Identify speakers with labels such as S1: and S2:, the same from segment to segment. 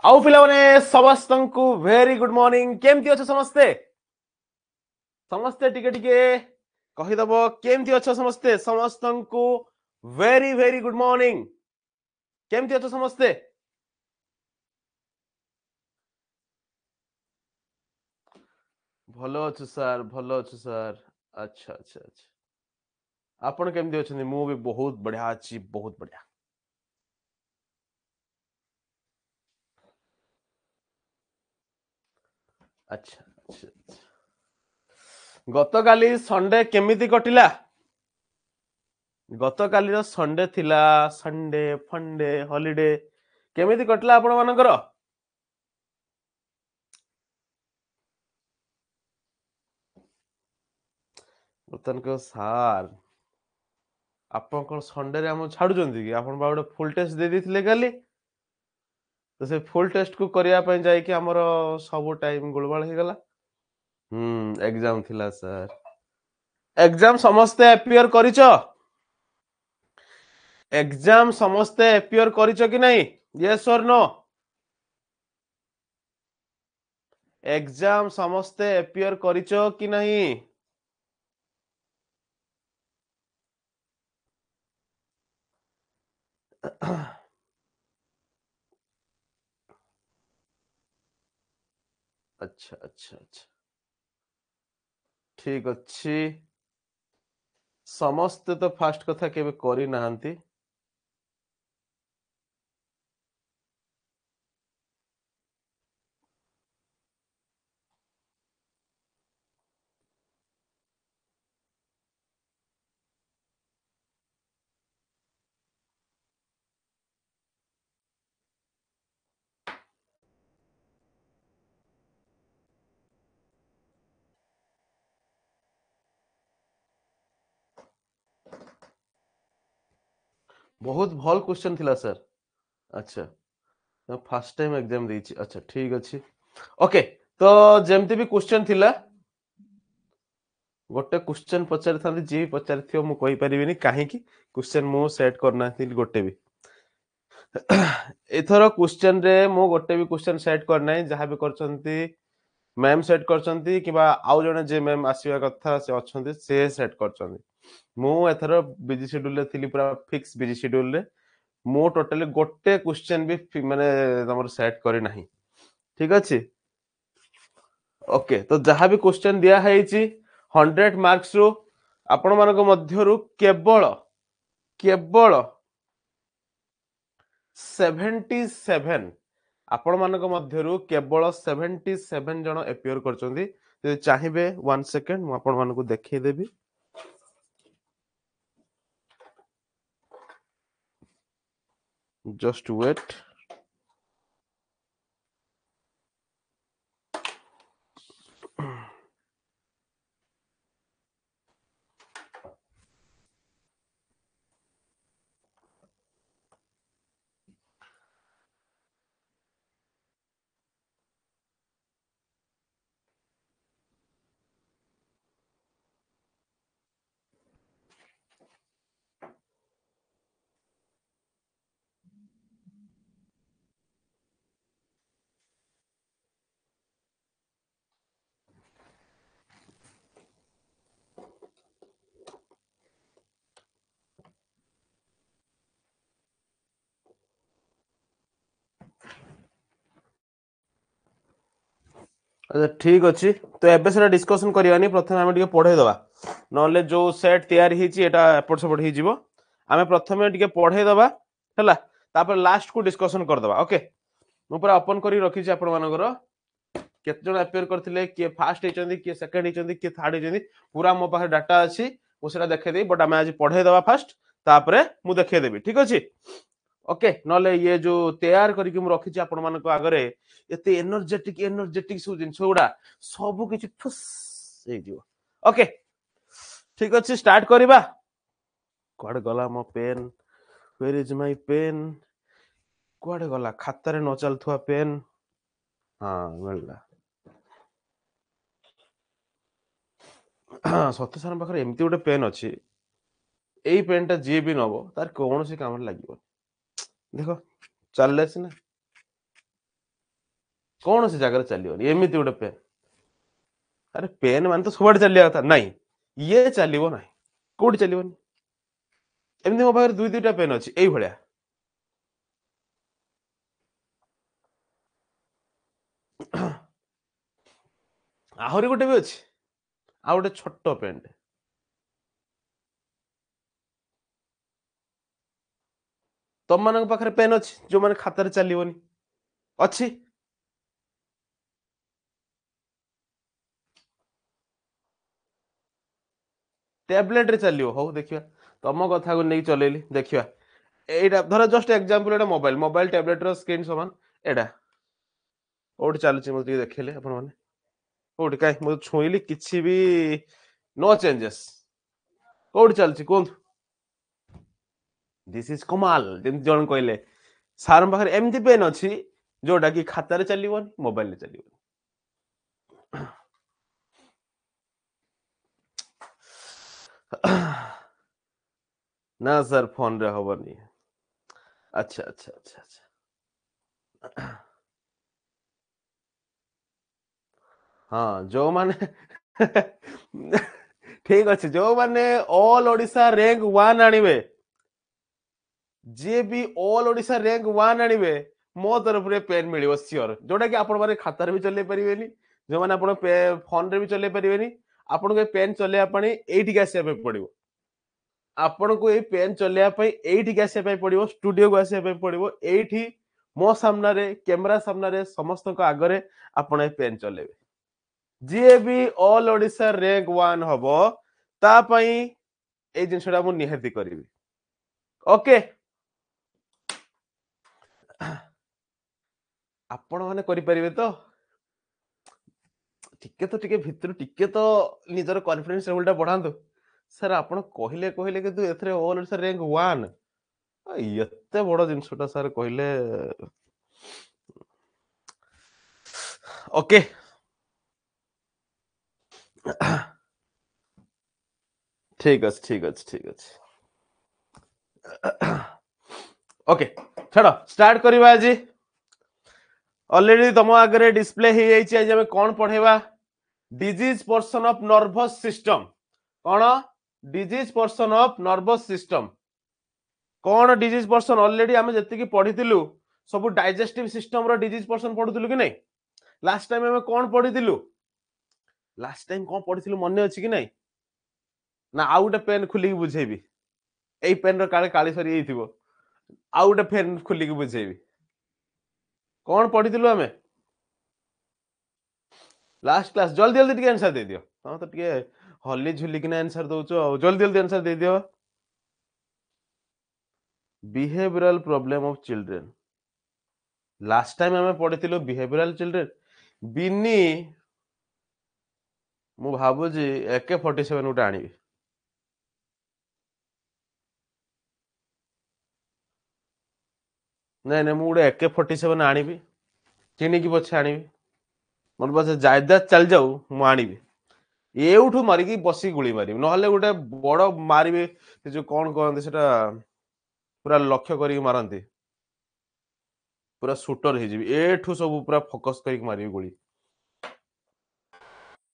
S1: आउ पिलाने समस्तंकु very good morning केमती अच्छे समस्ते समस्ते टिके टिके कहिदबो केमती अच्छे समस्ते समस्तंकु वेरी वेरी गुड मॉर्निंग केमती अच्छे समस्ते भलो अच्छे सर भलो अच्छे सर अच्छा अच्छा अच्छा आपण केमती अछंती मु भी बहुत बढ़िया अछि बहुत बढ़िया अच्छा अच्छा गत काली संडे केमिति कटिला गत काली संडे थिला संडे फंडे हॉलिडे केमिति कटला आपण मानकर बर्तन को सार आपण कोन संडे रे हम छाडुचंती कि आपण बा गोटे फुल टेस्ट दे दिथिले काली तो से फुल टेस्ट को करिया पय जाय कि हमर सब टाइम गुळबाळ हे गला एग्जाम थिला सर एग्जाम समस्ते अपियर करिचो एग्जाम समस्ते अपियर करिचो कि नहीं यस और नो एग्जाम समस्ते अपियर करिचो कि नहीं अच्छा अच्छा अच्छा ठीक अच्छी समस्ते तो फास्ट कथा केबे करी नाहंती बहुत भल क्वेश्चन थिला सर अच्छा फर्स्ट टाइम एग्जाम देछि अच्छा ठीक अछि ओके तो जेमती भी क्वेश्चन थिला गोटे क्वेश्चन पचारि थांती जे पचारिथियो मु कहि परिबिनी काहे कि क्वेश्चन मु सेट करना थी गोटे भी एथरो क्वेश्चन रे मु गोटे भी क्वेश्चन सेट करना जहां भी करचंती मैम सेट करचंती किबा आउ जने जे मैम आसीबा कथा से अछंती से सेट करचंती मु एथरो बिजी शेड्यूल रे थिली पूरा फिक्स बिजी शेड्यूल रे मु टोटली गोटे क्वेश्चन भी माने हमर सेट करी नाही ठीक अछि ओके तो जहां भी क्वेश्चन दिया हैछि 100 मार्क्स रु आपण मानक मध्यरु केवल केवल 77 आपण मानक मध्यरु केवल 77 जन अपियर करचंती यदि चाहिबे 1 सेकंड मु आपण मानक देखै देबी जस्ट वेट अच्छा ठीक अछि तो एबे सेटा डिस्कशन करियानी प्रथमे हम टिके पढै दबा नले जो सेट तयार हिची एटा एपट सेपट हि जिवो आमे प्रथमे टिके पढै दबा हला तापर लास्ट को डिस्कशन कर दबा ओके मु पूरा ओपन करी रखी छी आपण मानकर केते जण अपियर करथिले के फर्स्ट हेचंदी के सेकंड हेचंदी के थर्ड हेचंदी पूरा मो पाखे डाटा अछि मु सेटा देखै देई बट आमे आज पढै दबा फर्स्ट तापर मु देखै देबी ठीक अछि ओके नले ये जो तैयार करिक मु रखी छी आपण मानको आगरे एते एनर्जेटिक सब जिंस गुडा सब किछि फुस हे जिवो ओके ठीक अछि स्टार्ट करिबा कोड गला मो pen where is my pen code गला खाता रे न चलथुआ पेन हां मिलला सत्य सार पाखरे एमती गोटे पेन अछि एई पेन टा जे भी नबो तार कोनोसी काम लागिबो देखो चलले सिना कौन से जगह चलियोनी एमिति गोटे पेन अरे पेन मान तो सब चलिया कथा नहीं ये चलिबो नहीं कोठी चलिबोनी एमती मो पाखरे दुई दुईटा पेन अछि एई भलिया आहुरी गोटे भी अछि आ गोटे छोट पेन तुम मान पाखरे पेन अछि जो माने खातार चलिबोनी अछि टैबलेट रे चलियो हो देखिया तुम कथा को नहीं चलेली देखिया एटा धर जस्ट एग्जांपल एटा मोबाइल मोबाइल टैबलेट रो स्क्रीन समान एटा ओठ चलछि मो देखले अपन माने ओठ काई मो छुईली किछि भी नो चेंजेस ओठ चलछि कोन दिस इज कमाल जेम जण कहले सार पाखरे एमती पेन अछि जोटा कि खाता रे चलिबोनी मोबाइल रे चलिबोनी ना सर फोन रे होबनी अच्छा अच्छा अच्छा अच्छा हाँ जो माने ठीक अच्छे जो माने ऑल ओडिशा रैंक 1 आनिबे जे भी ऑल ओडिशा रैंक 1 आनिबे मो तरफ रे पेन मिलिबो सियोर जोटा कि आपण माने खाता रे भी चले परिबेनी जो माने आपण फोन रे भी चले परिबेनी आपण के पेन चले पानी एठी के आसे पे पड़िबो आपण को ए पेन चले पई एठी के आसे पे पड़िबो स्टूडियो को आसे पे पड़िबो एठी मो सामना रे कैमरा सामना रे समस्त को आगरे आपण ए पेन चलेबे जी भी ऑल ओडिशा रैंक 1 हबो ता पई ए जिनसडा मु निहाती करिवि ओके आपण माने करि परिबे तो टिके भितर टिके तो निजर कॉन्फिडेंस लेवल टा बढ़ांतु सर आपण कहिले कहिले कि तू एथरे ऑल ओडिशा रैंक 1 एते बड़ जिनसटा सर कहिले ओके ठीक अछि ठीक अछि ठीक अछि ओके छाड़ स्टार्ट करबा आज ऑलरेडी तुम आगे डिस्प्ले हो जाइए आज हमें कौन पढ़ेबा disease portion of nervous system कौन disease portion of nervous system कौन डिजीज पोर्शन ऑलरेडी आम जी पढ़ी सब डाइजेस्टिव सिस्टम रो डिजीज पोर्शन पढ़ुलु कि नहीं लास्ट टाइम हमें कौन पढ़ी लास्ट टाइम कौन पढ़ी मन अच्छी कि नहीं ना आउ गोटे पेन खुलिक बुझेबी एई पेन रो काले काली सरी थी आउ गोटे पेन खुलिक बुझेबी कौन पढ़ी आमे लास्ट क्लास जल्दी जल्दी टिके आंसर दे दियो हां तो टिके हल्ली झुल्ली किना आंसर दउचो जल्दी जल्दी आंसर दे दियो behavioural problem of children last time हमें पढ़ी बिहेवियरल चिल्ड्रन बिनी मु भाबु जी AK47 गोटे आनिबी नहीं नहीं मु गोटे AK47 आनिबी किनिकी पछे आनिबी मोर पास जायदाद चल जाऊ मु आनिबी एउठू मारिकी बसी गुली मारिबी नहले गोटे बड़ मारिबे जो कौन कहते सेटा पूरा लक्ष्य करी मारती पूरा शूटर एठू सब पूरा फोकस करी मारिबी गोली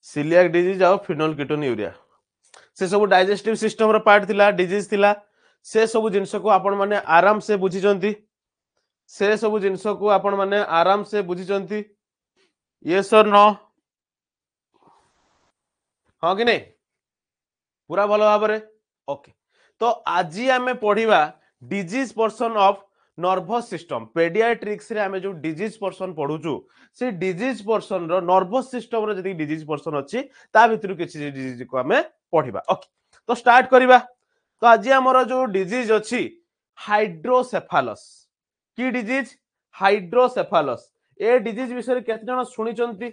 S1: सिलियाक डिजीज आ फिनोल कीटोन यूरिया से सब डाइजेस्टिव सिस्टम रो पार्ट थिला डिजीज थिला से सब जिंस को आपण माने आराम से बुझी जंती से सब जिंस को आपण माने आराम से बुझी जंती यस और नो हाँ कि नहीं पूरा भलो भाव रे ओके तो आज आमे पढ़िबा disease portion of nervous system paediatrics रे आमे जो डिजीज पोर्शन पढुचु से डिजीज पोर्शन रो नर्वस सिस्टम रो जदी डिजीज पोर्शन अछि ता भितरु किछि डिजीज को आमे पढिबा ओके तो स्टार्ट करिबा तो आज हमर जो डिजीज अछि हाइड्रोसेफालस की डिजीज हाइड्रोसेफालस ए डिजीज विषय केते जण सुनिचंती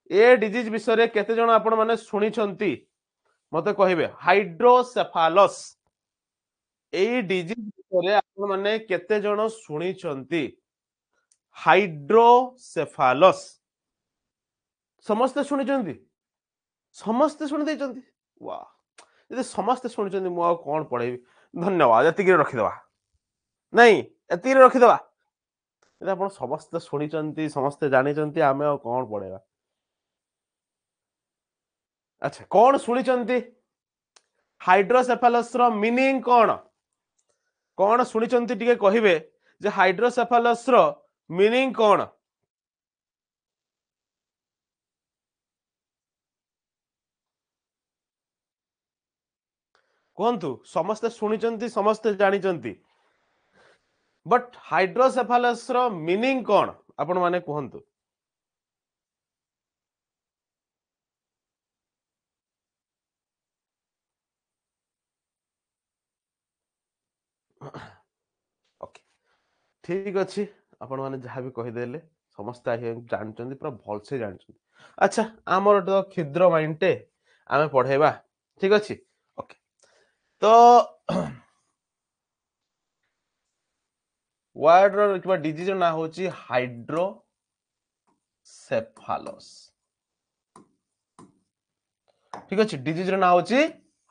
S1: ए डिजीज विषय केते जण आपण माने सुनिचंती मते कहिबे हाइड्रोसेफालस ए डिजीज विषय आपण माने केते जण सुनिचंती हाइड्रोसेफालस समस्त सुनिचंती समस्त सुनि दैचंती वाह यदि समस्त सुनिचंती मु आ कोन पढेबी धन्यवाद एतिक रखि दवा नहीं एतिक रखि दवा ଆପଣ ସମସ୍ତେ ଶୁଣିଛନ୍ତି ସମସ୍ତେ ଜାଣିଛନ୍ତି ଆମେ ଆଉ କଣ ପଢେଇବା। ଆଚ୍ଛା କଣ ଶୁଣିଛନ୍ତି ହାଇଡ୍ରୋସେଫାଲସ ର ମିନିଂ କଣ ଶୁଣିଛନ୍ତି ଟିକେ କହିବେ ଯେ ହାଇଡ୍ରୋସେଫାଲସ ର ମିନିଂ କଣ? କୁହନ୍ତୁ ସମସ୍ତେ ଶୁଣିଛନ୍ତି ସମସ୍ତେ ଜାଣିଛନ୍ତି ବଟ୍ ହାଇଡ୍ରୋସେଫାଲସ ର ମିନିଂ କଣ ଆପଣ ମାନେ କୁହନ୍ତୁ। ଓକେ ଠିକ ଅଛି ଆପଣ ମାନେ ଯାହା ବି କହିଦେଲେ ସମସ୍ତେ ଜାଣିଛନ୍ତି ପୁରା ଭଲସେ ଜାଣିଛନ୍ତି। ଆଚ୍ଛା ଆମର ତ କ୍ଷୁଦ୍ର ମାଇଣ୍ଡଟେ ଆମେ ପଢେଇବା ଠିକ ଅଛି। ଓକେ ତ ୱାର୍ଡ ର କିମ୍ବା ଡିଜିଜ ନାଁ ହଉଛି ହାଇଡ୍ରୋସେଫାଲସ। ଠିକ ଅଛି ଡିଜିଜ ର ନାଁ ହଉଛି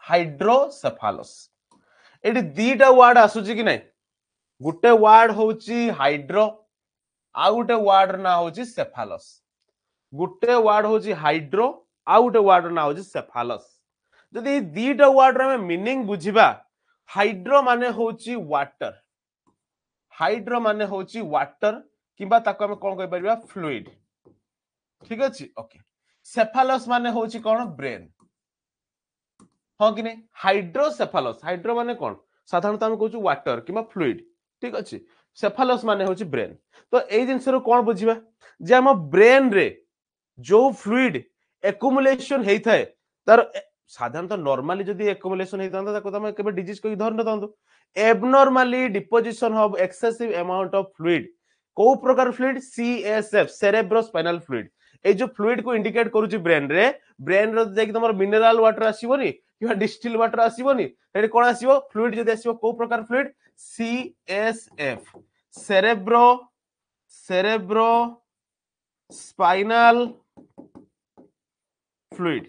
S1: ହାଇଡ୍ରୋସେଫାଲସ। ଏଠି ଦିଟା ୱାର୍ଡ ଆସୁଛି କି ନାଇଁ ଗୋଟେ ୱାର୍ଡ ହଉଛି ହାଇଡ୍ରୋ ଆଉ ଗୋଟେ ୱାର୍ଡ ନାଁ ହଉଛି ସେଫାଲସ। ଗୋଟେ ୱାର୍ଡ ହଉଛି ହାଇଡ୍ରୋ ଆଉ ଗୋଟେ ୱାର୍ଡ ନାଁ ହଉଛି ସେଫାଲସ। ଯଦି ଏଇ ଦିଟା ୱାର୍ଡର ଆମେ ମିନିଂ ବୁଝିବା ହାଇଡ୍ରୋ ମାନେ ହଉଛି ୱାଟର ହାଇଡ୍ରୋ ମାନେ ହଉଛି ୱାଟର କିମ୍ବା ତାକୁ ଆମେ କଣ କହିପାରିବା ଫ୍ଲୁଇଡ। ଠିକ ଅଛି ଓକେ ସେଫାଲସ ମାନେ ହଉଛି କଣ ବ୍ରେନ। ହଁ କି ନାଇଁ ହାଇଡ୍ରୋସେଫାଲସ ହାଇଡ୍ରୋ ମାନେ କଣ ସାଧାରଣତଃ ଆମେ କହୁଛୁ ୱାଟର କିମ୍ବା ଫ୍ଲୁଇଡ ଠିକ ଅଛି ସେଫାଲସ ମାନେ ହଉଛି ବ୍ରେନ। ତ ଏଇ ଜିନିଷରୁ କଣ ବୁଝିବା ଯେ ଆମ ବ୍ରେନ ରେ ଯୋଉ ଫ୍ଲୁଇଡ ଏକୁମୁଲେସନ ହେଇଥାଏ ତାର ସାଧାରଣତଃ ନର୍ମାଲି ଯଦି ଏକୁମୁଲେସନ ହେଇଥାନ୍ତା ତାକୁ ତମେ କେବେ ଡିଜିଜ କରି ଧରି ନଥାନ୍ତୁ। Abnormally deposition of excessive amount of fluid কোউ প্রকার ফ্লুইড সিএসএফ সেরেব্রোস্পাইনাল ফ্লুইড এই যে ফ্লুইড কো ইন্ডিকেট করুচি ব্রেন রে যাই তোমার মিনারেল ওয়াটার আসিবনি কিবা ডিস্টিল ওয়াটার আসিবনি এটি কোন আসিব ফ্লুইড যদি আসিব কোউ প্রকার ফ্লুইড সিএসএফ সেরেব্রো স্পাইনাল ফ্লুইড।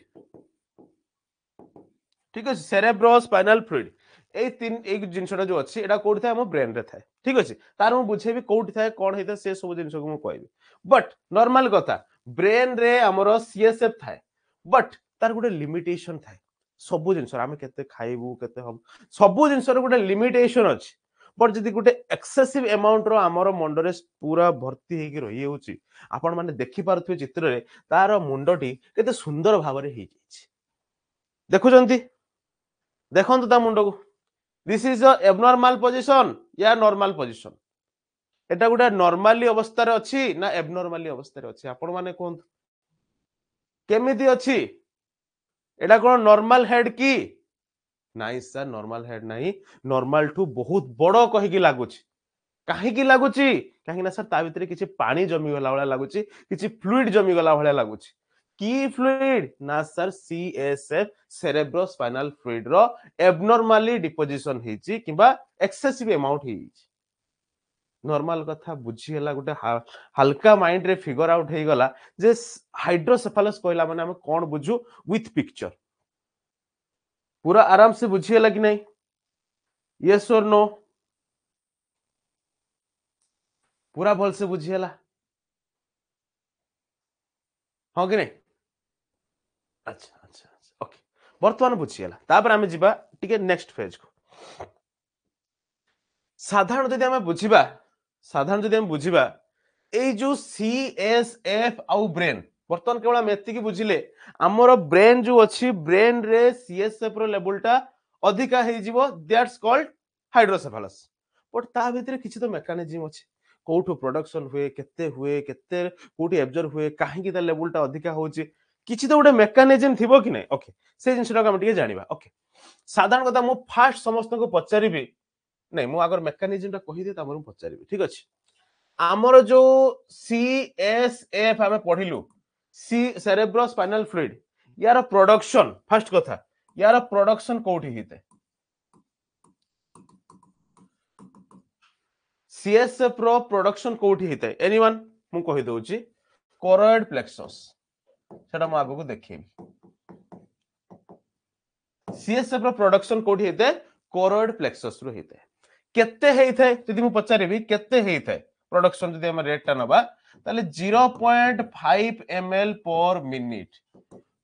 S1: ঠিক আছে সেরেব্রো স্পাইনাল ফ্লুইড এই জিনিসটা যে ଅଛି এটা কোউଠି ଥାଏ ଆମ ବ୍ରେନ ରେ ଥାଏ ଠିକ ଅଛି ତାର ମୁଁ ବୁଝେଇବି କୋଉଠି ଥାଏ କଣ ହେଇଥାଏ ସେ ସବୁ ଜିନିଷକୁ ମୁଁ କହିବି ବଟ୍ ନର୍ମାଲ କଥା ବ୍ରେନ ରେ ଆମର ସିଏସଏଫ ଥାଏ ବଟ୍ ତାର ଗୋଟେ ଲିମିଟେସନ ଥାଏ ସବୁ ଜିନିଷର ଆମେ କେତେ ଖାଇବୁ କେତେ ହବ ସବୁ ଜିନିଷର ଗୋଟେ ଲିମିଟେସନ ଅଛି ବଟ୍ ଯଦି ଗୋଟେ ଏକ୍ସେସିଭ ଆମାଉଣ୍ଟ ର ଆମର ମୁଣ୍ଡରେ ପୁରା ଭର୍ତ୍ତି ହେଇକି ରହିଯାଉଛି ଆପଣ ମାନେ ଦେଖିପାରୁଥିବେ ଚିତ୍ରରେ ତାର ମୁଣ୍ଡଟି କେତେ ସୁନ୍ଦର ଭାବରେ ହେଇଯାଇଛି ଦେଖୁଛନ୍ତି ଦେଖନ୍ତୁ ତା ମୁଣ୍ଡକୁ ଦିସ୍ ଇଜ ଅ এবନର୍ମାଲ ପୋଜିସନ या ନର୍ମାଲ ପୋଜିସନ এটা ଗୋଟେ ନର୍ମାଲି ଅବସ୍ଥାରେ ଅଛି ନା এবନର୍ମାଲି ଅବସ୍ଥାରେ ଅଛି ଆପଣ ମାନେ କୁହନ୍ତୁ କେମିତି ଅଛି এটা কোন নর্মাল হেড কি ନାଇଁ ସାର୍ ନର୍ମାଲ ହେଡ୍ ନାହିଁ ନର୍ମାଲ ଠୁ ବହୁତ ବଡ କହିକି ଲାଗୁଛି କାହିଁକି ଲାଗୁଛି କାହିଁକି ନା ସାର୍ ତା ଭିତରେ କିଛି ପାଣି ଜମିଗଲା ଭଳିଆ ଲାଗୁଛି କିଛି ଫ୍ଲୁଇଡ ଜମିଗଲା ଭଳିଆ ଲାଗୁଛି କି ଫ୍ଲୁଇଡ ନା ସାର୍ ସିଏସଏଫ ସେରେବ୍ରୋସ୍ପାଇନାଲ ଫ୍ଲୁଇଡ ର এবନର୍ମାଲି ডিপୋଜିସନ ହେଇଛି କିମ୍ବା ଏକ୍ସେସିଭ ଆମାଉଣ୍ଟ ହେଇଯାଇଛି ନର୍ମାଲ କଥା ବୁଝିହେଲା ଗୋଟେ ହାଲକା ମାଇଣ୍ଡ ରେ ଫିଗର ଆଉଟ ହେଇଗଲା ଯେ ହାଇଡ୍ରୋସେଫାଲସ କହିଲା ମାନେ ଆମେ କଣ ବୁଝୁ ୱିଥ ପିକ୍ଚର पूरा आराम से बुझिएला कि नहीं यस और नो पूरा भल से बुझिएला हाँ कि नहीं अच्छा अच्छा ओके बर्तमान बुझिएला तापर आमे जिबा टिके नेक्स्ट फेज को साधारण जदि आमे बुझिबा এই जो सीएसएफ आउ ब्रेन बर्तमान केवल हम एतिकी बुझिले हमर ब्रेन जो अछि ब्रेन रे सीएसएफ रो लेवलटा अधिका हे जिवो दैट्स कॉल्ड हाइड्रोसेफालस बट ता भितरे किछि तो मेकानिज्म अछि कोठो प्रोडक्शन हुए केते कोठी एब्जॉर्ब हुए काहे कि ता लेवलटा अधिका होछि किछि तो गोटे मेकानिज्म थिबो कि नै ओके से जिंसटा हम टिके जानिबा ओके साधारण कथा मु फास्ट समस्त को पचारिबी नै मु अगर मेकानिज्म ता कहि दे तापर मु पचारिबी ठीक अछि आमर जो सीएसएफ आमे पढिलु सी सेरेब्रोस्पाइनल फ्लूइड यार प्रोडक्शन फर्स्ट कथा यार प्रोडक्शन कोठी हिते सीएसएफ रो प्रोडक्शन कोठी हिते एनीवन मु कहि दउची कोरोइड प्लेक्सस सेटा मु आगु को देखिबी सीएसएफ रो प्रोडक्शन कोठी हिते कोरोइड प्लेक्सस रो हिते केते हेइथे जदि मु पचारिबी केते हेइथे प्रोडक्शन जदि हम रेट टा नबा ताले 0.5 ml पर मिनिट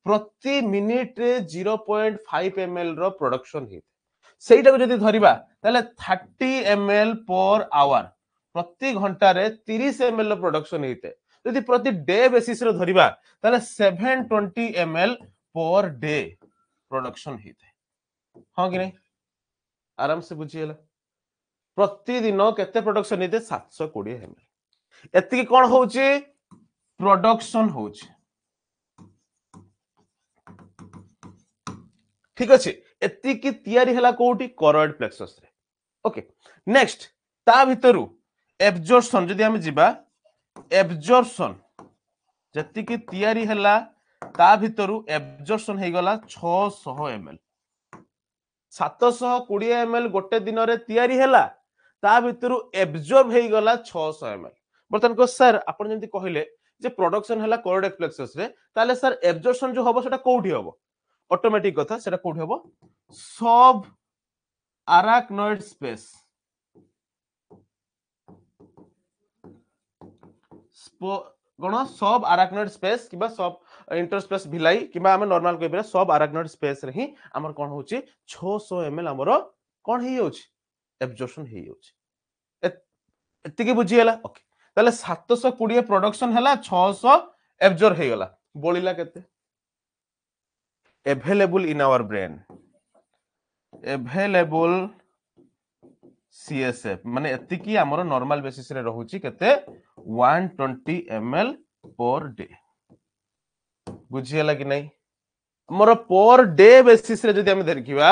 S1: प्रति मिनिट रे 0.5 ml रो प्रोडक्शन हे सेटा को जदि धरिबा ताले 30 ml पर आवर प्रति घंटा रे 30 ml रो प्रोडक्शन हेते जदि प्रति डे बेसिस रे धरिबा ताले 720 ml पर डे प्रोडक्शन हेते हां कि नहीं आराम से बुझिएला प्रतिदिन केते प्रोडक्शन हेते 720 ml एति कोन होउची प्रोडक्शन होउची ठीक अछि एति की तयारी हला कोठी कॉर्ड प्लेक्सस रे ओके नेक्स्ट ता भितरु एब्जॉर्प्शन जदि हम जिबा एब्जॉर्प्शन जति की तयारी हला ता भितरु एब्जॉर्प्शन हे गला 600 ml 720 ml गोटे दिन रे तयारी हला ता भितरु एब्जॉर्ब हे गला 600 ml बर्तन को सर आपण जंती कहिले जे प्रोडक्शन हला कॉर्ड प्लेक्सस रे ताले सर एब्जॉर्प्शन जो हबो सेटा कोठी हबो ऑटोमेटिक कथा सेटा कोठी हबो सब अराक्नॉइड स्पेस गण सब अराक्नॉइड स्पेस किबा सब इंटरस्पेस भिलाई किबा हम नॉर्मल कहबे सब अराक्नॉइड स्पेस रे ही हमर कोन होची 600 ml हमर कोन हे होची एब्जॉर्प्शन हे होची एति की बुझियला ओके ताले 720 प्रोडक्शन हला 600 एब्जॉर्ब हे गला बोलिला केते available in our brain available CSF माने एति की हमर नॉर्मल बेसिस रे रहूची केते 120 ml पर डे बुझियला कि नहीं हमर पर डे बेसिस रे जदि हम देखिबा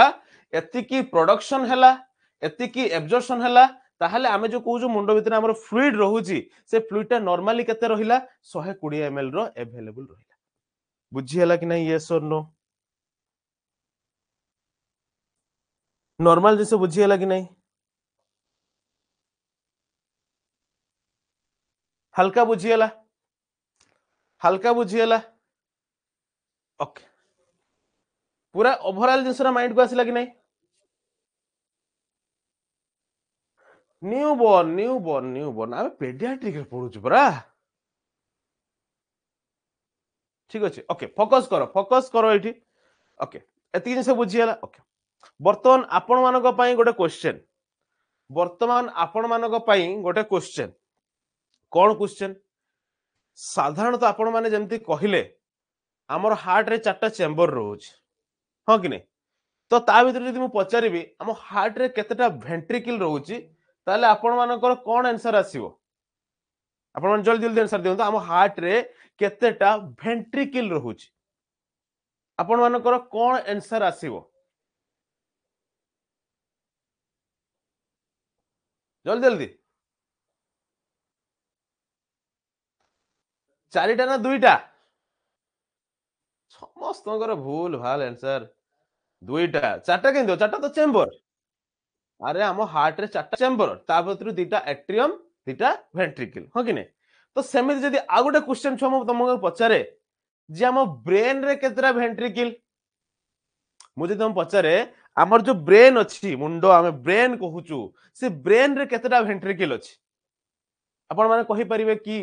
S1: एति की प्रोडक्शन हला एति की एब्जॉर्प्शन हला ताहले आमे जो कहू जो मुंडो भितर हमर फ्लूइड रहूची से फ्लूइडटा नॉर्मली केते रहिला 120 ml रो अवेलेबल रहिला बुझियला कि नहीं यस और नो नॉर्मल जैसे बुझियला कि नहीं हल्का बुझियला ओके पूरा ओवरऑल जिसरा माइंड को आसिला कि नहीं न्यूबॉर्न आमे पेडियाट्रिक रे पढुछु परा ठीक अछि ओके फोकस करो एठी ओके एति जिंस बुझियला ओके वर्तमान आपण मानक पई गोटे क्वेश्चन कोन क्वेश्चन साधारणतः आपण माने जेमति कहिले हमर हार्ट रे चारटा चेंबर रहउछ हां कि नहीं तो ता भीतर जदि मु पचारिबी हम हार्ट रे केतेटा वेंट्रिकल रहउची ताले आपण मानकर कोन आंसर आसीबो आपण मन जल्दी आंसर दियंतो हम हार्ट रे केतेटा वेंट्रिकल रहउची आपण मानकर कोन आंसर आसीबो जल्दी चारिटा ना दुईटा समस्त भूल भाल आंसर दुईटा चारटा केंदो चारटा तो चेंबर अरे हम हार्ट रे चारटा चेंबर ता भीतर दुईटा एट्रियम दुईटा वेंट्रिकल हो कि नहीं तो सेमिति जदि आ गोटे क्वेश्चन छ हम तुमको पचारे जे हम ब्रेन रे केतरा वेंट्रिकल मुझे तुम पचारे हमर जो ब्रेन अछि मुंडो हम ब्रेन कहूचु से ब्रेन रे केतरा वेंट्रिकल अछि आपण माने कहि परिबे की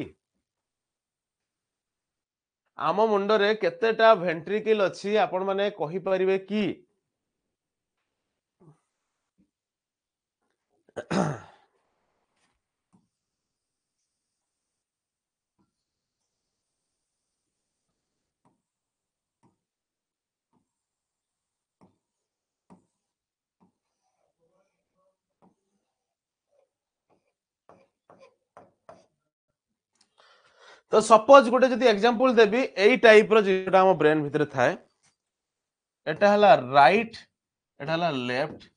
S1: आम मुंडो रे केतेटा वेंट्रिकल अछि आपण माने कहि परिबे की तो सपोज गोटे जदि एग्जांपल देबी एई टाइप रो जेटा हम ब्रेन भितर थाए एटा हला राइट एटा हला लेफ्ट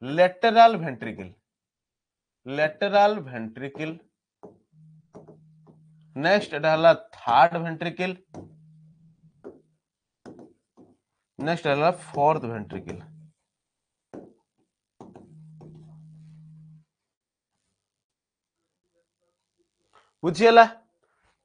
S1: लेटरल वेंट्रिकल नेक्स्ट एटा हला थर्ड वेंट्रिकल नेक्स्ट हला फोर्थ वेंट्रिकल बुझियला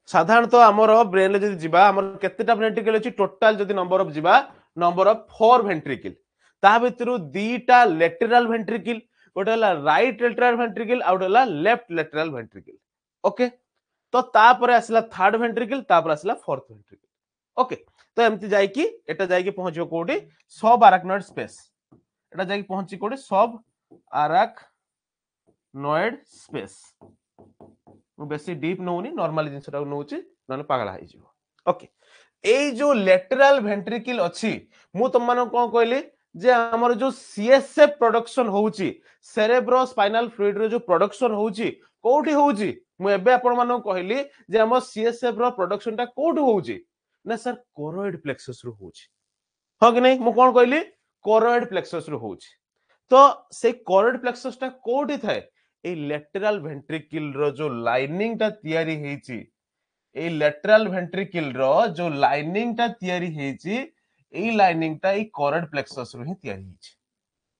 S1: साधारणतः आमर ब्रेन जदि जिबा आमर केतेटा वेंट्रिकल अछि टोटल जदि नंबर ऑफ जिबा नंबर ऑफ 4 वेंट्रिकल ता भितरु दीटा लेटरल वेंट्रिकल गोटे हला राइट लेटरल वेंट्रिकल आ गोटे हला लेफ्ट लेटरल वेंट्रिकल ओके तो तापर आसला थर्ड वेंट्रिकल तापर आसला फोर्थ वेंट्रिकल ओके तो एमती जाई कि एटा जाई कि पहुंचो कोडी सब अराक्नॉइड स्पेस एटा जाई कि पहुंची कोडी सब अराक्नॉइड स्पेस मु बेसी डीप नउनी नॉर्मल जिंसटा नउची नने पागला हाई जिवो ओके ए जो लेटरल वेंट्रिकल अछि मु तुम मानो कोन कहली जे हमर जो सीएसएफ प्रोडक्शन होउची सेरेब्रो स्पाइनल फ्लूइड रो जो प्रोडक्शन होउची कोठी होउची मु एबे आपण मानो कहली जे हमर सीएसएफ रो प्रोडक्शन टा कोठी होउची ना सर कोरोइड प्लेक्सस रो होउची हो कि नहीं मु कोन कहली कोरोइड प्लेक्सस रो होउची तो से कोरोइड प्लेक्सस टा कोठी थाए ए लेटरल वेंट्रिकल रो जो लाइनिंग टा तयारी हेची ए लेटरल वेंट्रिकल रो जो लाइनिंग टा तयारी हेची ए लाइनिंग टा ए कोरोइड प्लेक्सस रो ही तयारी हेची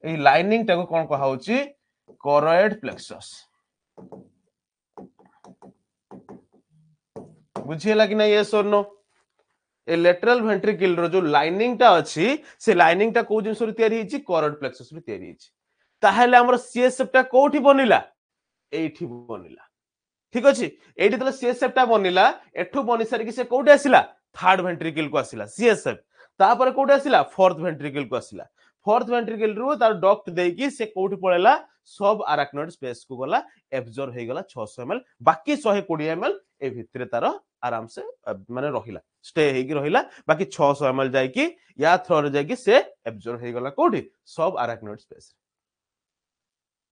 S1: ए लाइनिंग टा को कोन कहा होची कोरोइड प्लेक्सस बुझियला कि नहीं यस और नो ए लेटरल वेंट्रिकल रो जो लाइनिंग टा अछि से लाइनिंग टा को जिंस रो तयारी हेची कोरोइड प्लेक्सस रो तयारी हेची ताहेले हमर सीएसएफ टा कोठी बनिला एठी बनिला ठीक अछि एठी तले सीएसएफ टा बनिला एठु बनि सारी कि से कोठी आसिला थर्ड वेंट्रिकल को आसिला सीएसएफ तापर कोठी आसिला फोर्थ वेंट्रिकल को आसिला फोर्थ वेंट्रिकल रु तार डक्ट देकी से कोठी पळेला सब अराक्नॉइड स्पेस को गला एब्जॉर्ब हे गला 600 ml बाकी 120 ml ए भितरे तार आराम से माने रहिला स्टे हे कि रहिला बाकी 600 ml जाई कि या थ्रो रे जाई कि से एब्जॉर्ब हे गला कोठी सब अराक्नॉइड स्पेस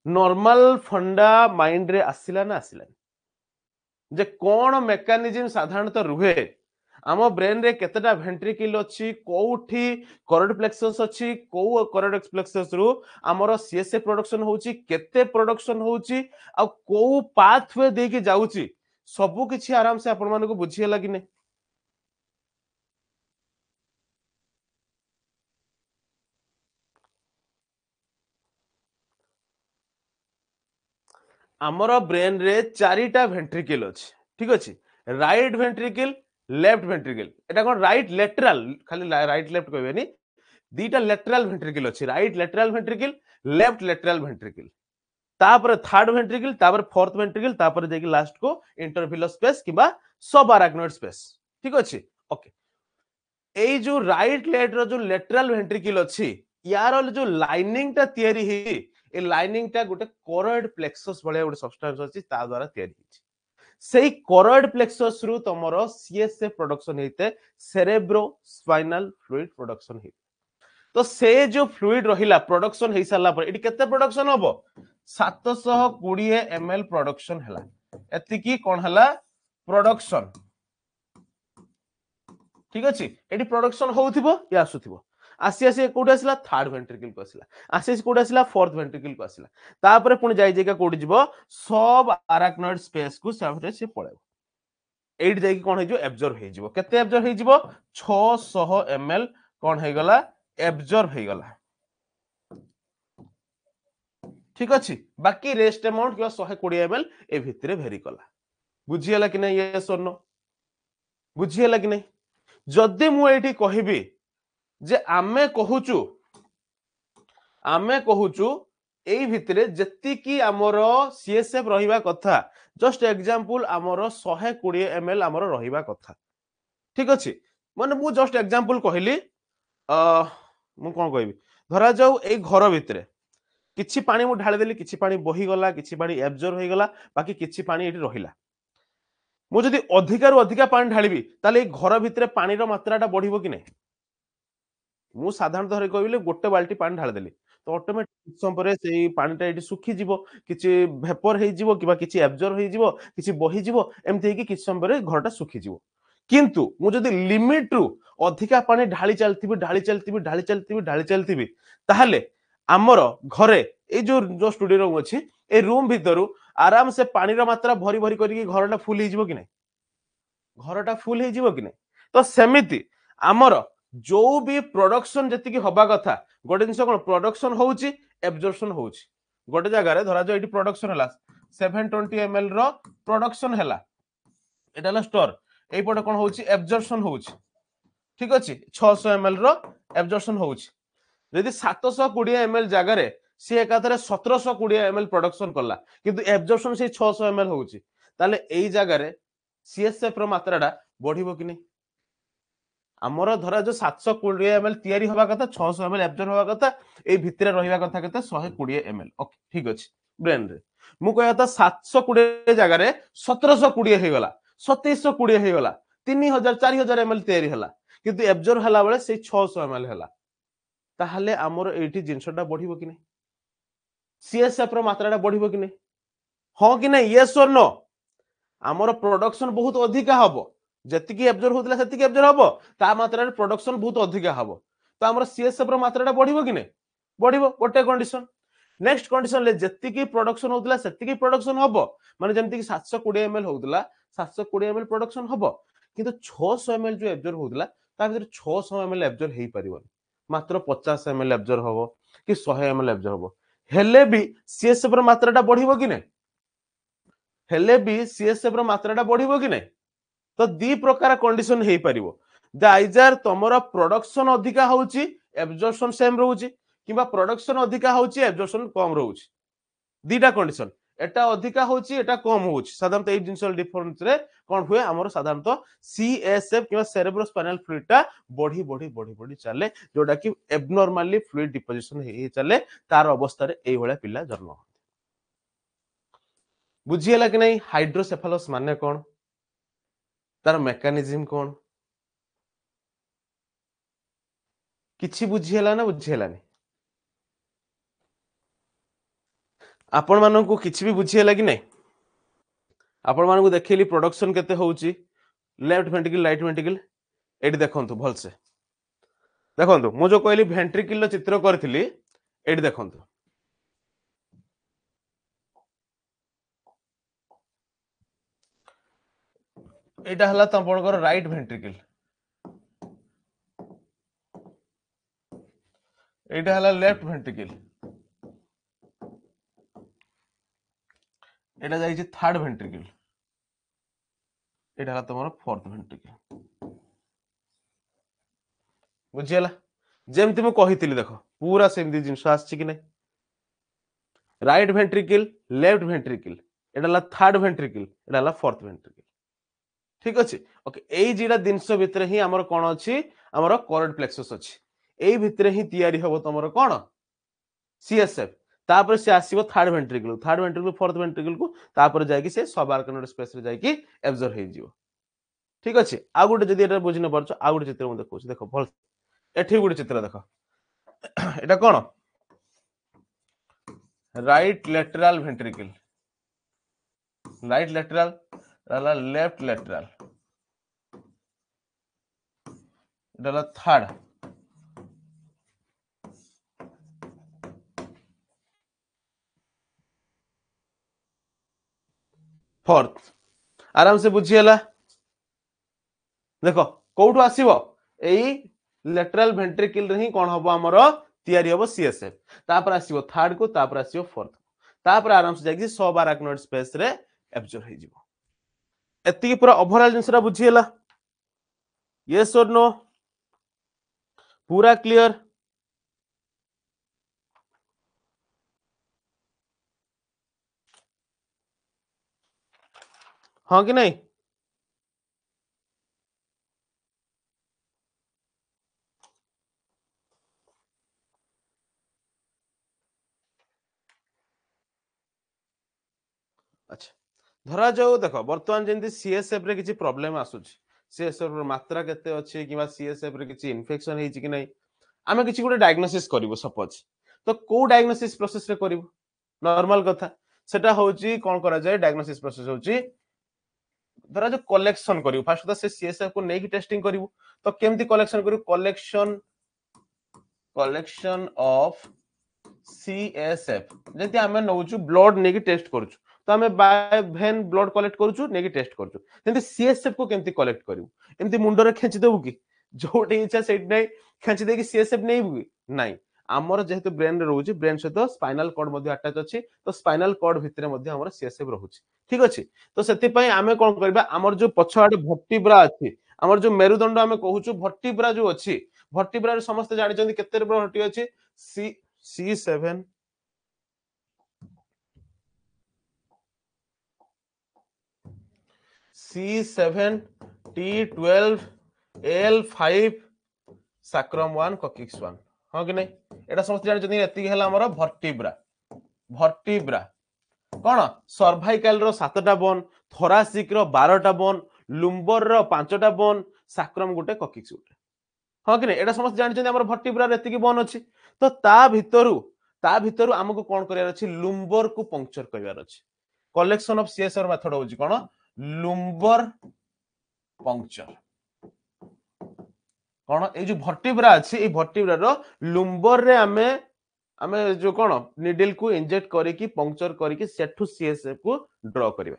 S1: नॉर्मल फंडा माइंड रे आसिला ना आसिला जे कोन मेकानिज्म साधारणतः रुहे आम ब्रेन रे केतेटा वेंट्रिकल अछि कोठी कोरोइड प्लेक्सस अछि को कोरोइड प्लेक्सस रु हमरो सीएसएफ प्रोडक्शन होउची केते प्रोडक्शन होउची आ को पाथवे दे के जाउची सब किछि आराम से आपण मानको बुझिए लागि ने हमरो ब्रेन रे चारिटा वेंट्रिकल अछि ठीक अछि राइट वेंट्रिकल लेफ्ट वेंट्रिकल एटा कोन राइट लेटरल खाली राइट लेफ्ट कहबेनी दीटा लेटरल वेंट्रिकल अछि right lateral ventricle left lateral ventricle तापर थर्ड वेंट्रिकल तापर फोर्थ वेंट्रिकल तापर जेकी लास्ट को इंटरविलस स्पेस किबा सब अराक्नॉइड स्पेस ठीक अछि ओके ए जो राइट लेट रो जो लेटरल वेंट्रिकल अछि यार जो लाइनिंग ता तयारी हे ए लाइनिंग ता गोटे कोरोइड प्लेक्सस भले गोटे सब्सटेंस अछि ता द्वारा तयारी हिछि सेही कोरोइड प्लेक्सस रु तमरो सीएसएफ प्रोडक्शन हेते सेरेब्रो स्पाइनल फ्लूइड प्रोडक्शन हे तो से जो फ्लूइड रहिला प्रोडक्शन हे साला पर एटी केते प्रोडक्शन होबो 720 ml प्रोडक्शन हला एति की कोन हला प्रोडक्शन ठीक अछि एटी प्रोडक्शन होउथिबो या आसुथिबो आसी आसी कोठी आसिला थर्ड वेंट्रिकल को आसिला आसी आसी कोठी आसिला फोर्थ वेंट्रिकल को आसिला तापर पुनी जाई जाई का कोठी जिवो सब अराक्नॉइड स्पेस को साफरे से पळेबो एटी जाई कोन हे जो एब्जॉर्ब हे जिवो केते एब्जॉर्ब हे जिवो 600 ml कोन हे गला एब्जॉर्ब हे गला ठीक अछि बाकी रेस्ट अमाउंट किबा 120 ml ए भितरे भेरी कला बुझियला कि नै यस और नो बुझियला कि नै जदि मु एठी कहिबी जे आमे कहूचु एई भितरे जत्ति की हमरो सीएसएफ रहिबा कथा जस्ट एग्जांपल हमरो 120 ml हमरो रहिबा कथा ठीक अछि माने मु जस्ट एग्जांपल कहली मु कोन कहबी धरा जाऊ एई घर भितरे किछि पानी मु ढाଳି देली किछि पानी बही गला किछि पानी एब्जॉर्ब होई गला बाकी किछि पानी एठी रहिला मु जदि अधिकार अधिका पानी ढाळिबी ताले घर भितरे पानी रो मात्राटा बढ़िबो कि नै मु साधारण धरे कहबिले गोटे बाल्टी पानी ढाळ देली तो ऑटोमेटिक संपरे सेई पानीटा एठी सुखी जिवो किछि वेपर हेई जिवो किबा किछि एब्जॉर्ब हेई जिवो किछि बही जिवो एमथि हेकी किछि संपरे घरटा सुखी जिवो किंतु मु जदि लिमिट रु अधिका पानी ढाळी चलतिबी ताहाले हमरो घरे ए जो स्टूडियो रूम अछि ए रूम भितरु आराम से पानी रो मात्रा भरी भरी करी घरटा फुल हेई जिवो कि नै घरटा फुल हेई जिवो कि नै तो सेमिति हमरो जो भी प्रोडक्शन जति की होबा कथा गोटे जिंस कोन प्रोडक्शन होउची एब्जॉर्प्शन होउची गोटे जगह रे धरा जो एटी प्रोडक्शन हला 720 ml रो प्रोडक्शन हला एटाला स्टोर एई पटे कोन होउची एब्जॉर्प्शन होउची ठीक अछि 600 ml रो एब्जॉर्प्शन होउची यदि 720 ml जगह रे से एकाथरे 1720 ml प्रोडक्शन करला किंतु एब्जॉर्प्शन से 600 ml होउची ताले एई जगह रे सीएसएफ रो मात्राटा बढ़िबो कि नै हमर धरा जो 720 ml तयारी होबा कथा 600 ml एब्जॉर्ब होबा कथा ए भितरे रहिबा कथा केते 120 ml ओके ठीक अछि ब्रेन रे मु कहया था 720 जगह रे 1720 हे गला 2720 हे गला 3000 4000 ml तयारी हला किंतु एब्जॉर्ब हला बेले से 600 ml हला ताहले हमर एठी जिंसटा बढ़िबो कि नै सीएसएफ रो मात्राटा बढ़िबो कि नै हां कि नै यस और नो हमर प्रोडक्शन बहुत अधिका हबो जतिकी एब्जॉर्ब होतला सेतिकी एब्जॉर्ब हबो ता मात्रा रे प्रोडक्शन बहुत अधिका हबो तो हमर सीएसएफ रो मात्राटा बढ़िबो कि नै बढ़िबो गोटे कंडीशन नेक्स्ट कंडीशन ले जतिकी प्रोडक्शन होतला सेतिकी प्रोडक्शन हबो माने जेमति कि 720 ml होतला 720 ml प्रोडक्शन हबो किंतु 600 ml जो एब्जॉर्ब होतला ता भीतर 600 ml एब्जॉर्ब हेई परिबो मात्र 50 ml एब्जॉर्ब हबो कि 100 ml एब्जॉर्ब हबो हेले भी सीएसएफ रो मात्राटा बढ़िबो कि नै हेले भी सीएसएफ रो मात्राटा बढ़िबो कि नै तो दी प्रकार कंडीशन हेई परिबो द आइजर तमरो प्रोडक्शन अधिका होउची एब्जॉर्प्शन सेम रहउची किबा प्रोडक्शन अधिका होउची एब्जॉर्प्शन कम रहउची दीटा कंडीशन एटा अधिका होउची एटा कम होउची साधारणत ए जिंसल डिफरेंस रे कोन हुए हमर साधारणत सीएसएफ किबा सेरेब्रोस्पाइनल फ्लूइडटा बढ़ी बढ़ी बढ़ी बढ़ी चले जोटा कि एबनॉर्मली फ्लूइड डिपोजिशन हे चले तार अवस्था रे एई होले पिला जन्म बुझियला कि नै हाइड्रोसेफालस माने कोन तार मेकानिज्म कोन किछि बुझियला ना बुझियलानी आपण माननकु किछि भी बुझियला कि नै आपण माननकु देखैली प्रोडक्शन केते होउची लेफ्ट वेंट्रिकल राइट वेंट्रिकल एडी देखंतु भलसे देखंतु मु जो कहली वेंट्रिकल चित्र करथिली एडी देखंतु एटा हला तपणकर राइट वेंट्रिकल एटा हला लेफ्ट वेंट्रिकल एटा जाईची थर्ड वेंट्रिकल एटा हला तमरो फोर्थ वेंट्रिकल बुझियला जेमति मु कहितली देखो पूरा सेमति जिंस आछि कि नै राइट वेंट्रिकल लेफ्ट वेंट्रिकल एटा हला थर्ड वेंट्रिकल एटा हला फोर्थ वेंट्रिकल ठीक अछि ओके एई जिडा दिनस भितरे ही हमर कोन अछि हमर कोरड प्लेक्सस अछि एई भितरे ही तयारी हबो तमरो कोन सीएसएफ तापर से आसीबो थर्ड वेंट्रिकल फोर्थ वेंट्रिकल को तापर जाय कि से सब आर्कनोड स्पेस रे जाय कि एब्जॉर्ब हे जिवो ठीक अछि आ गुटे जदी एटा बुझिन परछ आ गुटे चित्र मु देखौछ देखो भल एठी गुटे चित्र देखो एटा कोन राइट लेटरल वेंट्रिकल रला लेफ्ट लेटरल रला थर्ड फोर्थ आराम से बुझियला देखो कोठो आसीबो एई लेटरल वेंट्रिकल रे ही कोन हबो हमरो तयारी हबो सीएसएफ तापर आसीबो थर्ड को तापर आसीबो फोर्थ तापर आराम से जाकी सब आर्कनोड स्पेस रे एब्जॉर्ब हे जिवो एति पूरा ओवरऑल जिंसरा बुझियला यस और नो पूरा क्लियर हां कि नहीं अच्छा धरा जाऊ देखो वर्तमान जेंति सीएसएफ रे किछि प्रॉब्लम आसुछि सीएसएफ रो मात्रा केते अछि किबा सीएसएफ रे किछि इन्फेक्शन हेछि कि नै आमे किछि गुटे डायग्नोसिस करिवो सपोज तो को डायग्नोसिस प्रोसेस रे करिवो नॉर्मल कथा सेटा होछि कोन करा जाय डायग्नोसिस प्रोसेस होछि धरा जो कलेक्शन करिवो फर्स्ट तो से सीएसएफ को नेकी टेस्टिंग करिवो तो केमति कलेक्शन करिवो कलेक्शन ऑफ सीएसएफ जति आमे नउचु ब्लड नेकी टेस्ट करछु तो आमे बाय वेन ब्लड कलेक्ट करछु नेकी टेस्ट करछु जति सीएसएफ को केमति कलेक्ट करिवो एमति मुंडो रे खेंची देबु कि जोटे इच्छा सेट नै खेंची दे कि सीएसएफ नेबु कि नै हमर जेहेतु ब्रेन रे रहउची ब्रेन सहित स्पाइनल कॉर्ड मध्ये अटैच अछि तो स्पाइनल कॉर्ड भितरे मध्ये हमर सीएसएफ रहउची ठीक अछि तो सेति पय आमे कोन करबा हमर जो पछाडे वर्टिब्रा अछि हमर जो मेरुदंड आमे कहूछु वर्टिब्रा जो अछि वर्टिब्रा रे समस्त जानि चंदी केते वर्टी अछि C7 C7 T12 L5 sacrum 1 coccyx 1 हाँ कि नहीं एटा समस्त जानि एति हला हमर भर्टिब्रा कौन सर्वाइकल रो 7टा बोन थोरासिक रो 12टा बोन लुम्बर रो 5टा बोन सैक्रम गुटे कॉकिक्स गुटे हाँ कि नहीं एटा समस्त जानि हमर भर्टिब्रा रे एति बोन अछि तो ता भितरु हमको कोन करियार अछि लुम्बर को पंक्चर करियार अछि कलेक्शन ऑफ सीएसआर मेथड होछि कोन लुम्बर पंक्चर कौन ए जो भर्टिब्रा अछि ए भर्टिब्रा रो लुम्बर रे आमे जो कौन निडल को इंजेक्ट करिकी पंक्चर करिकी सेठु सीएसएफ को ड्रॉ करिवा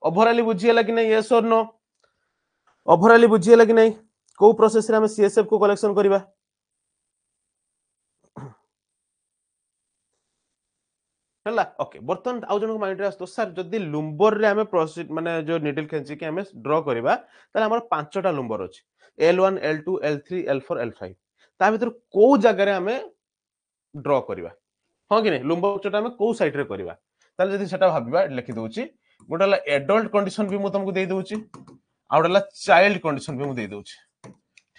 S1: ओवरऑली बुझियला कि नहीं यस और नो ओवरऑली बुझियला कि नहीं को प्रोसेस रे हमें सीएसएफ को कलेक्शन करिवा हला ओके बर्तन आउ जन माइंड रे आस्तो सर जदी लुम्बर रे हमें प्रोसेस माने जो निडल खेंची के हमें ड्रॉ करिवा ताले हमर पांचटा लुम्बर अछि L1 L2 L3 L4 L5 ता भीतर को जगह रे हमें ड्रॉ करिवा हाँ कि नहीं लुम्बर चटा हमें को साइड रे करिवा ताले जदी सेटा भाबिबा लिखि दउची गोटला एडल्ट कंडीशन भी मु तुमको दे दउची आउडला चाइल्ड कंडीशन भी मु दे दउची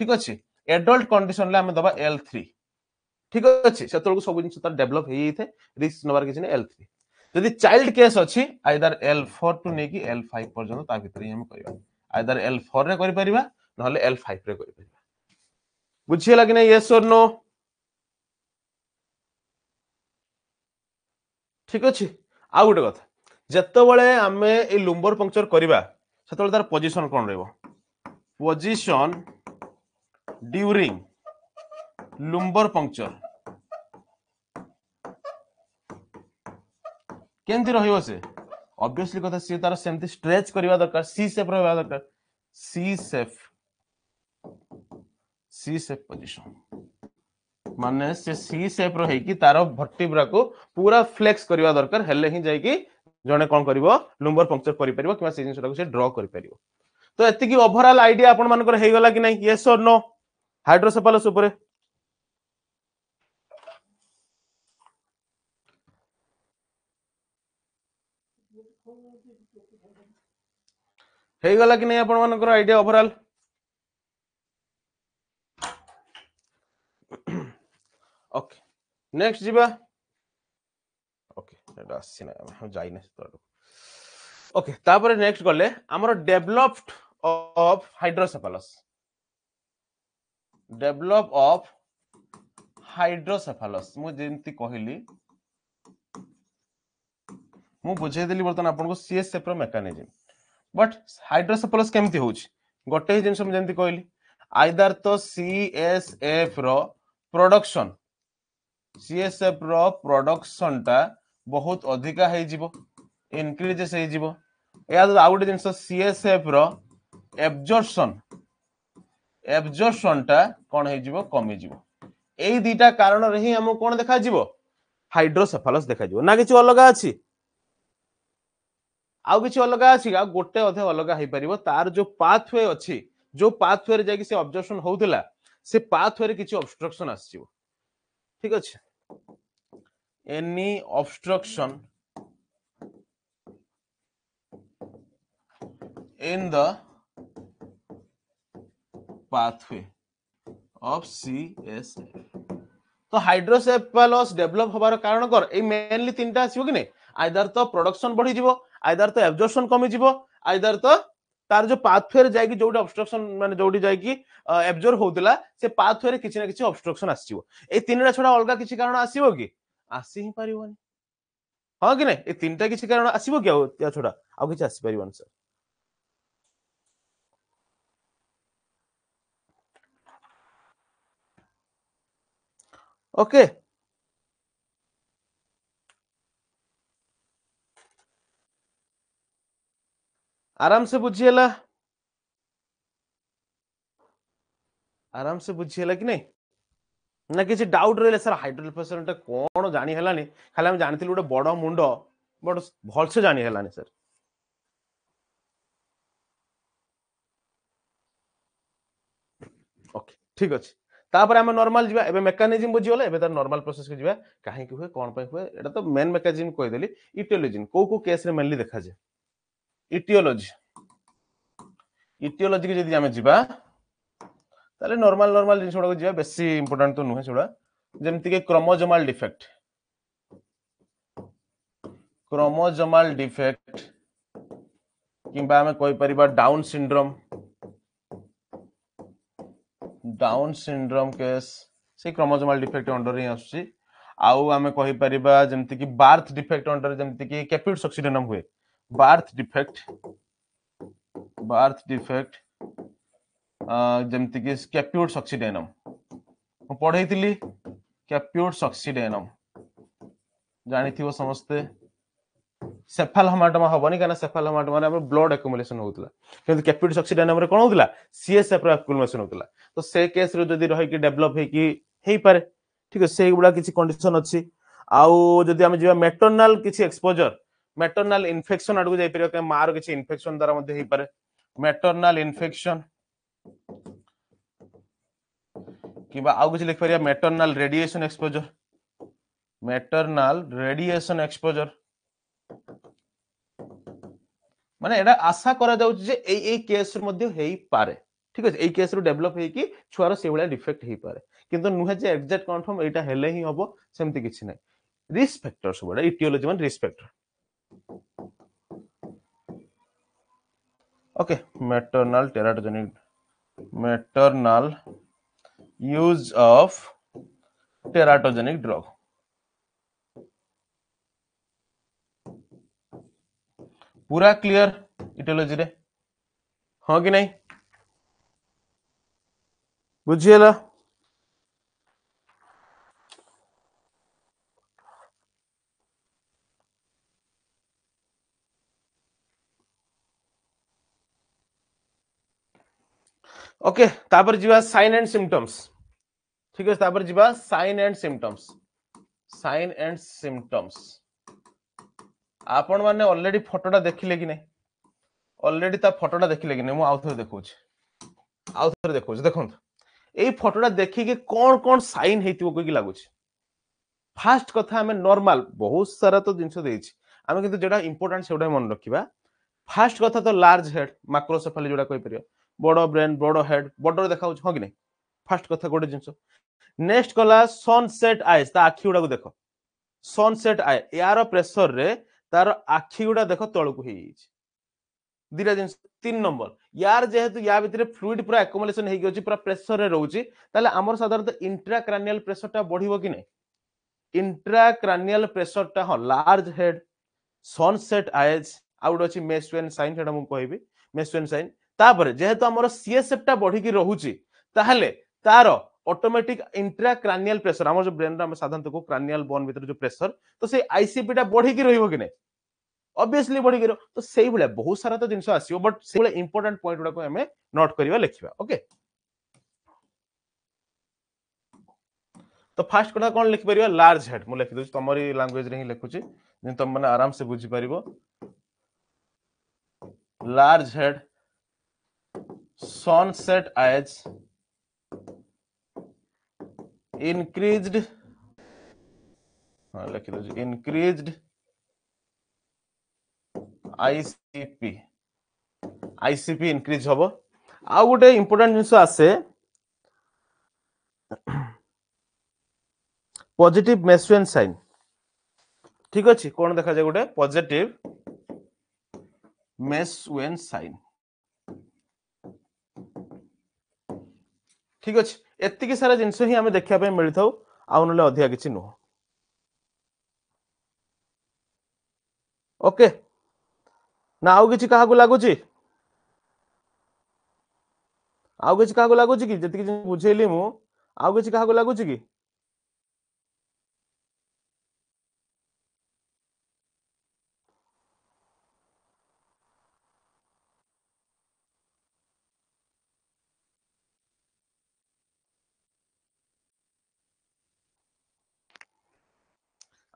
S1: ठीक अछि एडल्ट कंडीशन ले हमें दबा L3 ठीक अछि सेतल को सब जिंस त डेवलप हेई थे रिस्क नंबर किछि ने L3 जदी चाइल्ड केस अछि आइदर L4 टू ने की L5 पर्यंत ता भीतर हम करिवा आइदर L4 रे करि परिबा नहले L5 रे करि परिबा बुझियला कि नहीं यस और नो ठीक अछि आ गुटे कथा जत्तबळे आमे ए लुम्बर पंक्चर करिबा सेतबळे तार पोजीशन कोन रहबो पोजीशन ड्यूरिंग लुम्बर पंक्चर केमति रहिबो से ऑब्वियसली कथा सी तार सेमति स्ट्रेच करिवा दरकार सी शेप रहबा दरकार सी शेप पोजीशन माने से सी शेप रो हेकी तार भर्टिब्रा को पूरा फ्लेक्स करिवा दरकार हेले ही जाई की जने कोन करिवो लुम्बर पंक्चर करि परिबो किबा से जिंसटा को से ड्रॉ करि परिबो तो एति की ओवरऑल आईडिया आपण मानकर हेई गला कि नहीं यस और नो हाइड्रोसेफालस ऊपर हेई गला कि नहीं आपण मानकर आईडिया ओवरऑल ओके नेक्स्ट जीवा ओके एटा आसी ना हम जाई ना तो ओके तापर नेक्स्ट गले हमर developed of hydrocephalus develop of hydrocephalus मु जेंति कहली मु बुझे देली बर्तन आपन को सीएसएफ रो मेकानिज्म बट हाइड्रोसेफालस केमति होउछ गोटे ही जिंस हम जेंति कहली आइदर तो सीएसएफ रो प्रोडक्शन सीएसएफ रो प्रोडक्शन टा बहुत अधिका हे जिवो इंक्रीजेस हे जिवो या तो आउट जिंस सीएसएफ रो एब्जॉर्प्शन टा कोन हे जिवो कमी जिवो एई दीटा कारण रे ही हम कोन देखा जिवो हाइड्रोसेफालस देखा जिवो ना किछ अलगा अछि आउ किछ अलगा अछि आ गोटे अधे अलगा हे परिबो तार जो पाथवे अछि जो पाथवे रे जाकी से ऑब्जर्वेशन होउतला से पाथवे रे किछ ऑब्स्ट्रक्शन आसिबो ठीक अछि any obstruction in the pathway of CSF तो हाइड्रोसेफालस डेवलप होबार कारण कर ए मेनली तीनटा आसीबो कि नै आइदर तो प्रोडक्शन बढ़ी जिवो आइदर तो एब्जॉर्प्शन कमी जिवो आइदर तो तार जो पाथवे रे जाई कि जोडी ऑब्स्ट्रक्शन माने जोडी जाई कि एब्जॉर्ब होउतला से पाथवे रे किछि ना किछि ऑब्स्ट्रक्शन आसीबो ए तीनटा छोडा अलगा किछि कारण आसीबो कि आसी ही परिबोनी हां कि नै ए तीनटा किछि कारण आसीबो कि या छोडा आ किछि आसी परिबोनी सर ओके आराम से बुझिएला कि नहीं ना किसी डाउट रहिले सर हाइड्रोसेफालस कोन जानि हेलानी खाली हम जानिथिलु गोटे बड़ मुंड बड़ भल से जानि हेलानी सर ओके ठीक अछि तापर हम नॉर्मल जिबा एबे मेकानिज्म बुझि गेले एबे त नॉर्मल प्रोसेस के जिबा काहे कि हुए कोन पे हुए एटा तो मेन मेकानिज्म कहि देली इटियोलॉजी को केस रे मेनली देखा जाय इटियोलॉजी इटियोलॉजी के जदि आमे जिबा ताले नॉर्मल नॉर्मल जिंस गुडा जिबा बेसी इंपोर्टेंट तो नुहे सेडा जेमति के क्रोमोजोमाल डिफेक्ट किंबा आमे कोइ परिबा डाउन सिंड्रोम केस से क्रोमोजोमाल डिफेक्ट अंडर ही आसुची आउ आमे कहि परिबा जेमति कि बार्थ डिफेक्ट अंडर जेमति कि कैप्यूट सक्सीडेनम हुए बार्थ डिफेक्ट जेमति कि कैप्यूट सक्सीडेनम मु पढैतिली कैप्यूट सक्सीडेनम जानिथिबो समस्ते सेफाल हमाटोमा हबनी काना सेफाल हमाटोमा रे ब्लड एक्युमुलेशन होतला किंतु कैप्यूट सक्सीडेनम रे कोन होतला सीएसएफ रे एक्युमुलेशन होतला तो से केस रे जदी रहि कि डेवलप हे कि हेई पारे ठीक है से गुडा किछि कंडीशन अछि आउ जदी हम जिवा मेटरनल किछि एक्सपोजर मेटरनल इन्फेक्शन आडू जाई परियो के मार किछि इन्फेक्शन द्वारा मध्ये हेई पारे मेटरनल इन्फेक्शन किबा आउ किछि लिख परिया मेटरनल रेडिएशन एक्सपोजर माने एडा आशा करा जाउछ जे एई केस मध्ये हेई पारे ठीक अछि एई केस रो डेवलप हे कि छुआर से बळा डिफेक्ट हेई पारे किंतु नुहे जे एग्जैक्ट कंफर्म एटा हेले ही हबो सेमति किछि नै रिस्क फैक्टर्स बडा इटियोलॉजी मान risk factor okay maternal use of teratogenic drug पूरा क्लियर इटियोलॉजी रे हाँ कि नहीं बुझिएला ओके तापर जीवा साइन एंड सिम्पटम्स ठीक है तापर जीवा साइन एंड सिम्पटम्स आपण माने ऑलरेडी फोटोटा देखिले कि नहीं ऑलरेडी ता फोटोटा देखिले कि नहीं मु आउ थोर देखौछ देखंत एई फोटोटा देखि के कोन साइन हेतिबो कोइ कि लागुछ फास्ट कथा हमें नॉर्मल बहुत सारा तो जिंस देछि हमें किंतु जेडा इंपोर्टेंट सेडा मन रखिबा फास्ट कथा तो लार्ज हेड मैक्रोसेफेली जोड़ा कोइ परियो बड़ो ब्रेन बड़ो हेड बड़ो देखाउछ हो कि नहीं फास्ट कथा गोटे जिंस नेक्स्ट कला सनसेट आईज ता आखी गुडा को देखो सनसेट आई यार प्रेशर रे तार आखी गुडा देखो तळकु हे दिरा जिंस 3 नंबर यार जेहेतु या भितरे फ्लूइड पूरा एक्युमुलेशन हे गछि पूरा प्रेशर रे रहउछि ताले हमर साधारणतः इंट्राक्रैनियल प्रेशर ता बढ़िबो कि नहीं इंट्राक्रैनियल प्रेशर ता हो large head sunset eyes out अछि मेस्वेन साइन हेडा मु कहबी मेस्वेन साइन तापर जेहेतु हमर सीएसएफ ता बढ़ी कि रहउछि ताहले तार ऑटोमेटिक इंट्राक्रैनियल प्रेशर हमर जो ब्रेन रा साधारणतः को क्रैनियल बोन भीतर जो प्रेशर तो से आईसीपी ता बढ़ी कि रहइबो कि नहीं ऑब्वियसली बढ़ी कि तो सेही बळे बहुत सारा तो जिंस आसीओ बट से बळे इंपोर्टेंट पॉइंट गुडा को हमें नोट करिवा लिखिबा ओके तो फास्ट कथा कोन लिखि परिबा लार्ज हेड मु लिखि दोछ तमरी लैंग्वेज रे ही लिखुची जे तुम माने आराम से बुझी परिबो large head sunset eyes increased हाँ लिखि दोछ increased आईसीपी इंक्रीज हबो आ गोटे इंपोर्टेंट जिंस आसे पॉजिटिव मेस्वेन साइन ठीक अछि कोन देखा जाय गोटे पॉजिटिव मेस्वेन साइन ठीक अछि एत्ति की सारा जिंस ही हमें देखिया पे मिलि थाउ आ नले अधिया किछि नो ओके ना आउ किछि काहा को लागुची आउ किछि काहा को लागुची कि जति कि बुझेली मु आउ किछि काहा को लागुची कि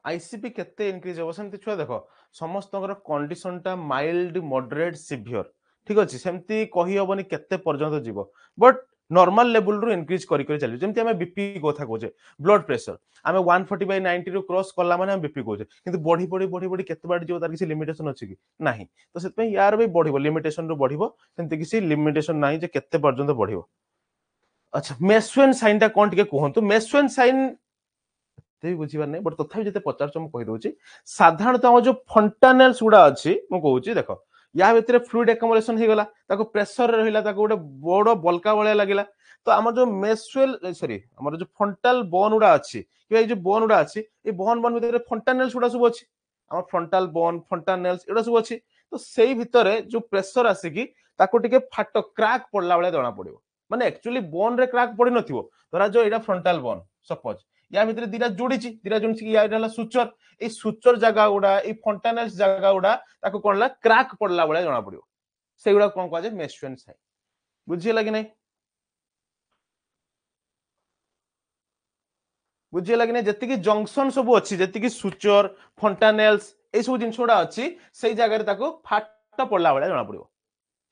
S1: आईसीपी केते इंक्रीज हो सेमति छुआ देखो समस्त कंडीशन टा माइल्ड मॉडरेट सिवियर ठीक अछि सेमति कहि होबनी केते पर्यंत जीवो बट नॉर्मल लेवल रु इंक्रीज करी करी चली जेमति हमें बीपी कथा कहजे ब्लड प्रेशर हमें 140/90 रु क्रॉस करला माने हम बीपी कहजे किंतु बढ़ी बढ़ी बढ़ी बढ़ी केते बार जो तार किसी लिमिटेशन अछि कि नाही तो सेत पे यार भी बढ़िबो लिमिटेशन रु बढ़िबो सेमति किसी लिमिटेशन नाही जे केते पर्यंत बढ़िबो अच्छा मेस्वेन साइन ता कोन टिके कहंतु मेस्वेन साइन ते बुझिबार नै बट तथापि जते पचार हम कहि दोछि साधारणतः हम जो फंटानेल्स गुडा अछि मु कहूछि देखो या भितरे फ्लूइड एक्युमुलेशन हे गला ताको प्रेशर रहिला ताको गोटे बड़ बलका बळिया लागिला तो हमर जो मेस्वेल सॉरी हमर जो फ्रंटल बोन गुडा अछि कि जो बोन गुडा अछि ए बोन भितरे फंटानेल्स गुडा सब अछि हमर फ्रंटल बोन फंटानेल्स एडा सब अछि तो सेही भितरे जो प्रेशर आसी कि ताको टिके फाटो क्रैक पड़ला बळे जणा पड़िबो माने एक्चुअली बोन रे क्रैक पड़ी नथिबो धरा जो एडा फ्रंटल बोन सपोज या भितरे दिरा जुड़िछि कि या एडा सुचर ए सुचर जगह गुडा ए फंटानेल्स जगह गुडा ताको कोनला क्रैक पड़ला बळे जणा पड़िबो सेगुडा कोन कहै छै मेस्वेन साइन बुझियला कि नै बुझियला कि नै जति कि जंक्शन सब अछि जति कि सुचर फंटानेल्स ए सब जिंसोडा अछि सेही जगह रे ताको फाट पड़ला बळे जणा पड़िबो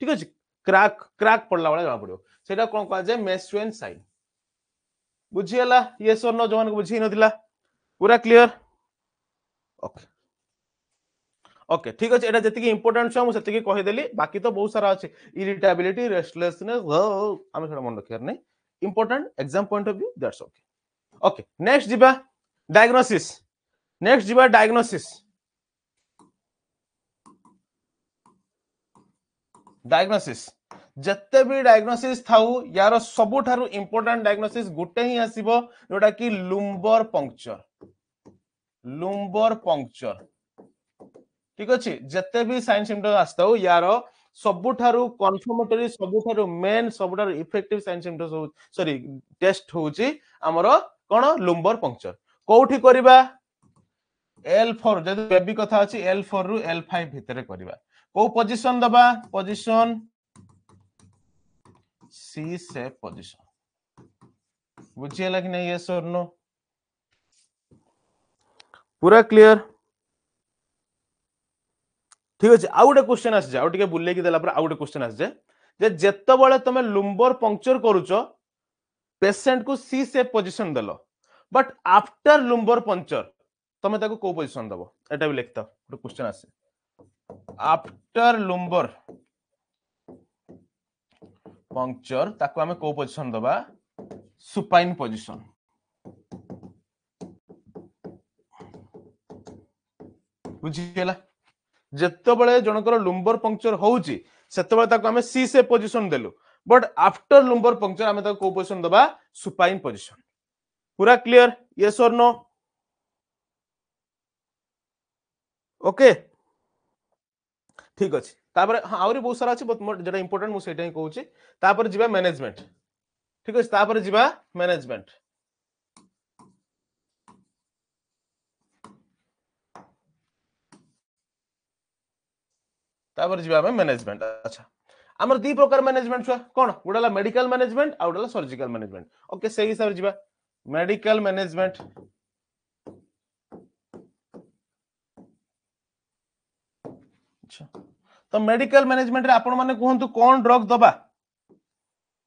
S1: ठीक अछि क्रैक क्रैक पड़ला बळे जणा पड़िबो सेटा कोन कहै छै मेस्वेन साइन बुझियला यस और नो जवान को बुझी नथिला पूरा क्लियर ओके ओके ठीक अछि एटा जति कि इंपोर्टेंट छ हम सेति कि कहि देली बाकी तो बहुत सारा अछि इरिटेबिलिटी रेस्टलेसनेस हम सेटा मन रखियार नै important exam point of view that's okay okay next जिबा डायग्नोसिस नेक्स्ट जिबा डायग्नोसिस डायग्नोसिस जत्ते भी डायग्नोसिस थाउ यार सबुठारु इंपोर्टेंट डायग्नोसिस गुटे ही आसीबो जोटा कि लुम्बर पंक्चर ठीक अछि जत्ते भी साइन सिम्पटम आस्ताउ यार सबुठारु कन्फर्मेटरी सबुठारु मेन सबुठारु effective sign symptom sorry test होउची हमरो कोन लुम्बर पंक्चर कोठी करिबा L4 जदि बेबी कथा अछि L4 रु L5 भितरे करिबा को पोजीशन दबा पोजीशन C शेप पोजीशन बुझियला कि नै यस और नो पूरा क्लियर ठीक अछि आ गुटे क्वेश्चन आसी जा टिके बुले कि देला पर आ गुटे क्वेश्चन आसी जे जत्ते बळे तमे लुम्बर पंक्चर करूचो पेशेंट को सी शेप पोजीशन देलो बट आफ्टर लुम्बर पंक्चर तमे ताको को पोजीशन दबो एटा भी लिखता गुटे क्वेश्चन आसी आफ्टर लुम्बर पंक्चर ताको हमें को पोजीशन दबा सुपाइन पोजीशन बुझियला जत्ते बळे जनकर लुम्बर पंक्चर होउची सेते बळे ताको हमें सी शेप पोजीशन देलु बट आफ्टर लुम्बर पंक्चर हमें ताको को पोजीशन दबा सुपाइन पोजीशन पूरा क्लियर यस और नो ओके ठीक अछि तापर आउरी बहुत सारा अछि बट जेटा इंपोर्टेंट मु सेटा ही कहूची तापर जिबा मैनेजमेंट ठीक अछि तापर जिबा मैनेजमेंट तापर जिबा में मैनेजमेंट अच्छा हमर दी प्रकार मैनेजमेंट छ कोन गुडाला मेडिकल मैनेजमेंट आ गुडाला सर्जिकल मैनेजमेंट ओके सही हिसाब जिबा मेडिकल मैनेजमेंट अच्छा तो मेडिकल मैनेजमेंट रे आपण माने कहंतु कोन ड्रग दबा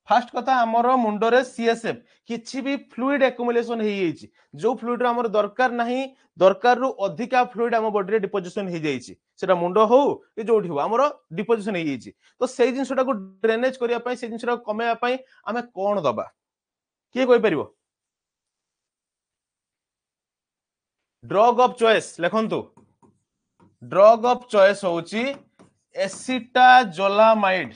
S1: फास्ट कथा हमरो मुंडो रे सीएसएफ किछि भी फ्लूइड एक्युमुलेशन हे येछि जो फ्लूइड हमर दरकार नाही दरकार रु अधिका फ्लूइड हम बॉडी रे डिपोजिशन हे जाईछि सेटा मुंडो हो कि जोठी हो हमरो डिपोजिशन हे येछि तो सेही जिंसटा को ड्रेनेज करिया पई से जिंसटा कमेया पई हमें कोन दबा के कोइ परिबो ड्रग ऑफ चॉइस लेखंतु ड्रग ऑफ चॉइस होउची एसिटाजोलामाइड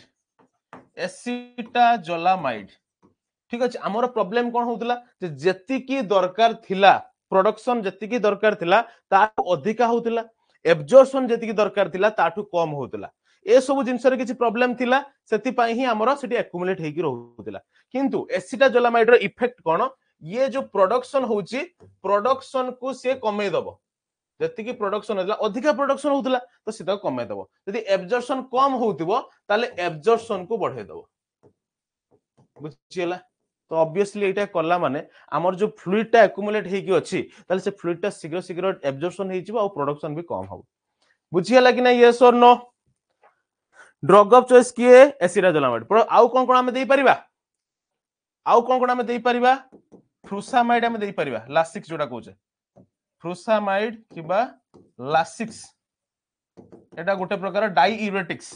S1: ठीक अछि हमर प्रॉब्लम कोन होतला जे जति की दरकार थिला प्रोडक्शन जति की दरकार थिला ताठू अधिका होतला एब्जॉर्प्शन जति की दरकार थिला ताठू कम होतला ए सब जिंस रे किछि प्रॉब्लम थिला सेति पई ही हमर सेठी एक्युमुलेट हेकी रहउतला किंतु एसिटाजोलामाइड रो इफेक्ट कोन ये जो प्रोडक्शन होउची प्रोडक्शन को से कमे दबो जति की प्रोडक्शन होतला अधिका प्रोडक्शन होतला तो सीधा कमे दबो यदि एब्जॉर्प्शन कम होतिबो ताले एब्जॉर्प्शन को बढ़े दबो बुझियला तो ऑब्वियसली एटा करला माने हमर जो फ्लूइड ता एक्युमुलेट हेकी अछि ताले से फ्लूइड ता शीघ्र शीघ्र एब्जॉर्प्शन हेजिबो और प्रोडक्शन भी कम हो बुझियला कि नै यस और नो ड्रग ऑफ चॉइस किए एसिटाजोलामाइड पर आउ कोन कोन हम देई परिबा आउ कोन आमे देई परिबा फ्रुसामाइड आमे देई परिबा लासिक्स जोटा कहूचे फ्रुसामाइड किबा लासिक्स एटा गोटे प्रकार डाईयूरेटिक्स